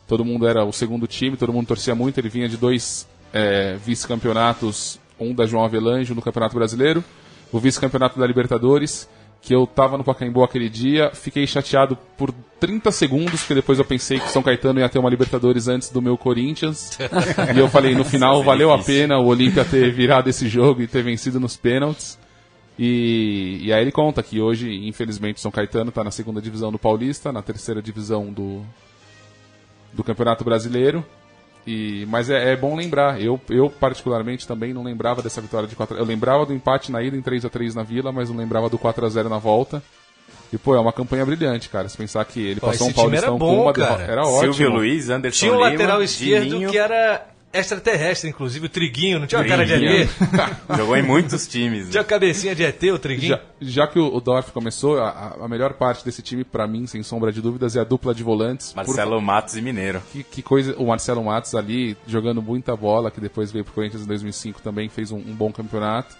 S1: Todo mundo era o segundo time, todo mundo torcia muito. Ele vinha de 2 vice-campeonatos, um da João Avelange no Campeonato Brasileiro, o vice-campeonato da Libertadores, que eu tava no Pacaembu aquele dia, fiquei chateado por 30 segundos, porque depois eu pensei que o São Caetano ia ter uma Libertadores antes do meu Corinthians, e eu falei, no final valeu a pena o Olímpia ter virado esse jogo e ter vencido nos pênaltis. E aí ele conta que hoje, infelizmente, o São Caetano está na 2ª divisão do Paulista, na 3ª divisão do Campeonato Brasileiro. Mas é bom lembrar, eu particularmente também não lembrava dessa vitória de 4. Eu lembrava do empate na ida em 3-3 na Vila, mas não lembrava do 4-0 na volta. E é uma campanha brilhante, cara. Se pensar que ele passou um Paulistão com uma derrota, era ótimo.
S5: Silvio Luiz, Anderson
S4: Tinha um
S5: Lima,
S4: lateral esquerdo
S5: Dininho,
S4: que era extraterrestre, inclusive o Triguinho, não tinha uma cara de ET?
S5: Jogou em muitos times.
S4: Tinha a cabecinha de ET, o Triguinho?
S1: Já que o Dorf começou, a melhor parte desse time, pra mim, sem sombra de dúvidas, é a dupla de volantes.
S5: Marcelo Matos e Mineiro.
S1: Que coisa, o Marcelo Matos ali, jogando muita bola, que depois veio pro Corinthians em 2005 também, fez um bom campeonato.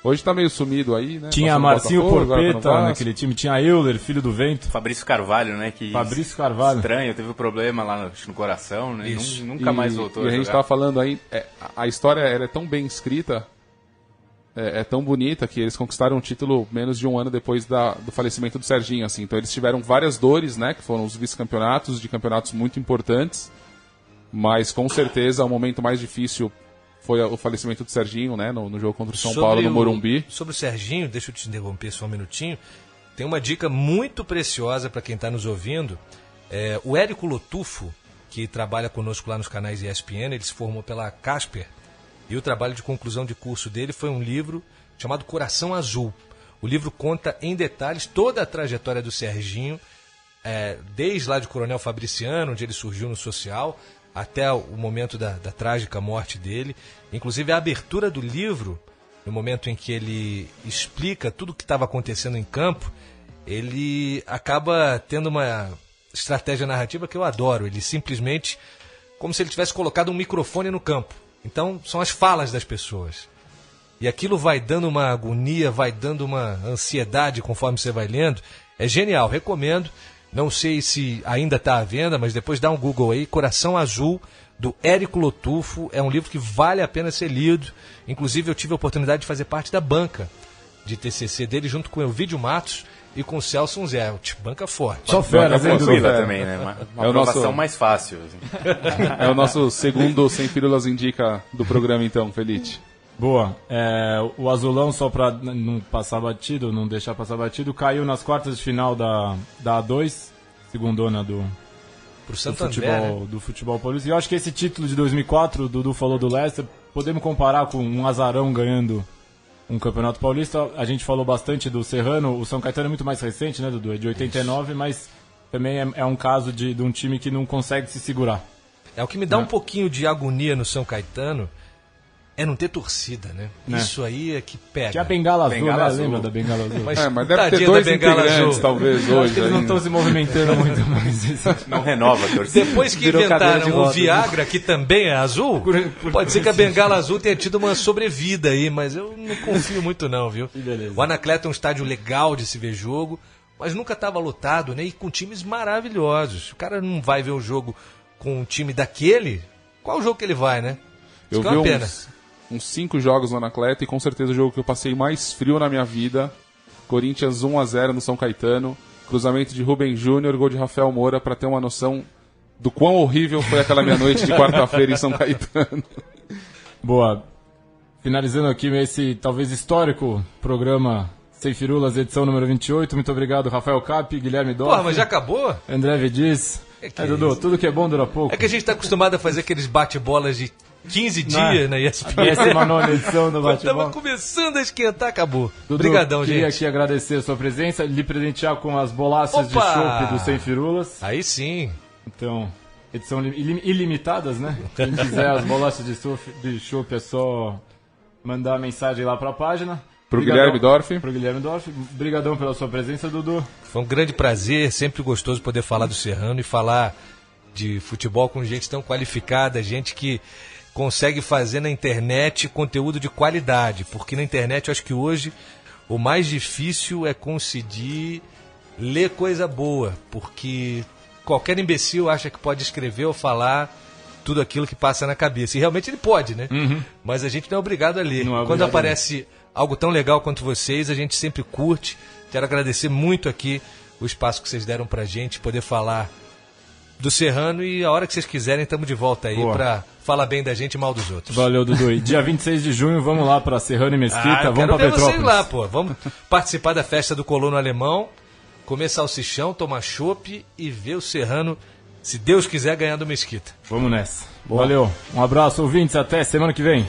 S1: Hoje tá meio sumido aí, né?
S3: Tinha Marcinho Porpeta naquele time, tinha Euler, filho do vento.
S5: Fabrício Carvalho, né?
S3: Fabrício Carvalho.
S5: Estranho, teve um problema lá no coração, né? Nunca mais voltou
S1: a gente tava falando aí, a história ela é tão bem escrita, é tão bonita, que eles conquistaram o título menos de um ano depois do falecimento do Serginho, assim. Então eles tiveram várias dores, né? Que foram os vice-campeonatos, de campeonatos muito importantes, mas com certeza o momento mais difícil foi o falecimento do Serginho, né, no jogo contra o São Paulo, no Morumbi.
S4: Sobre o Serginho, deixa eu te interromper só um minutinho, tem uma dica muito preciosa para quem está nos ouvindo. O Érico Lotufo, que trabalha conosco lá nos canais ESPN, ele se formou pela Casper, e o trabalho de conclusão de curso dele foi um livro chamado Coração Azul. O livro conta em detalhes toda a trajetória do Serginho, desde lá de Coronel Fabriciano, onde ele surgiu no social, até o momento da trágica morte dele. Inclusive a abertura do livro, no momento em que ele explica tudo o que estava acontecendo em campo, ele acaba tendo uma estratégia narrativa que eu adoro. Ele simplesmente, como se ele tivesse colocado um microfone no campo. Então são as falas das pessoas. E aquilo vai dando uma agonia, vai dando uma ansiedade conforme você vai lendo. É genial, recomendo. Não sei se ainda está à venda, mas depois dá um Google aí. Coração Azul, do Érico Lotufo. É um livro que vale a pena ser lido. Inclusive eu tive a oportunidade de fazer parte da banca de TCC dele, junto com o Elvídio Matos e com o Celso Unzelt. Banca forte.
S3: Só fera,
S5: também, né? Uma aprovação mais fácil. Assim.
S1: É o nosso segundo Sem Firulas Indica do programa, então, Felite.
S3: Boa. O Azulão, só para não passar batido, não deixar passar batido, caiu nas quartas de final da A2, segundona do futebol paulista. E eu acho que esse título de 2004, o Dudu falou do Leicester, podemos comparar com um azarão ganhando um campeonato paulista. A gente falou bastante do Serrano, o São Caetano é muito mais recente, né, Dudu? É de 89, mas também é um caso de um time que não consegue se segurar.
S4: O que me dá um pouquinho de agonia no São Caetano é não ter torcida, né? Isso aí é que pega.
S3: Tinha a Bengala Azul, né? Lembra da Bengala Azul?
S1: Mas deve ter dois integrantes, talvez, hoje.
S3: Eles não estão se movimentando muito mais.
S5: Não renova a torcida.
S4: Depois que inventaram o Viagra, que também é azul, pode ser que a Bengala Azul tenha tido uma sobrevida aí, mas eu não confio muito não, viu? O Anacleto é um estádio legal de se ver jogo, mas nunca estava lotado, né? E com times maravilhosos. O cara não vai ver um jogo com um time daquele, qual jogo que ele vai, né?
S1: Eu vi uns 5 jogos no Anacleto e com certeza o jogo que eu passei mais frio na minha vida. Corinthians 1-0 no São Caetano. cruzamento de Rubem Júnior, gol de Rafael Moura, para ter uma noção do quão horrível foi aquela meia-noite de quarta-feira em São Caetano.
S3: Boa. Finalizando aqui esse talvez histórico programa Sem Firulas, edição número 28. Muito obrigado, Rafael Cap, Guilherme Dorf.
S4: Pô, mas já acabou?
S3: André Vediz. Dudu, tudo que é bom dura pouco.
S4: É que a gente tá acostumado a fazer aqueles bate-bolas de 15 dias na ESPN.
S3: Essa é uma nona edição do bate-bola.
S4: Tava começando a esquentar, acabou.
S3: Dudu,
S4: Obrigadão, gente.
S3: Queria aqui agradecer a sua presença, lhe presentear com as bolachas de chopp do Sem Firulas.
S4: Aí sim.
S3: Então, edição ilimitadas, né? Quem quiser as bolachas de chopp é só mandar a mensagem lá pra página.
S1: Pro Guilherme Dorf.
S3: Pro Guilherme Dorf. Obrigadão pela sua presença, Dudu.
S4: Foi um grande prazer, sempre gostoso poder falar do Serrano e falar de futebol com gente tão qualificada, gente que consegue fazer na internet conteúdo de qualidade, porque na internet eu acho que hoje o mais difícil é conseguir ler coisa boa, porque qualquer imbecil acha que pode escrever ou falar tudo aquilo que passa na cabeça, e realmente ele pode, né? Mas a gente não é obrigado a ler. Quando aparece algo tão legal quanto vocês, a gente sempre curte. Quero agradecer muito aqui o espaço que vocês deram pra gente, poder falar do Serrano, e a hora que vocês quiserem estamos de volta aí pra falar bem da gente e mal dos outros.
S3: Valeu, Dudu. E dia 26 de junho vamos lá pra Serrano e Mesquita, vamos pra Petrópolis.
S4: Vocês lá, pô. Vamos participar da festa do colono alemão, comer salsichão, tomar chopp e ver o Serrano, se Deus quiser, ganhar do Mesquita.
S3: Vamos nessa. Boa. Valeu. Um abraço, ouvintes. Até semana que vem.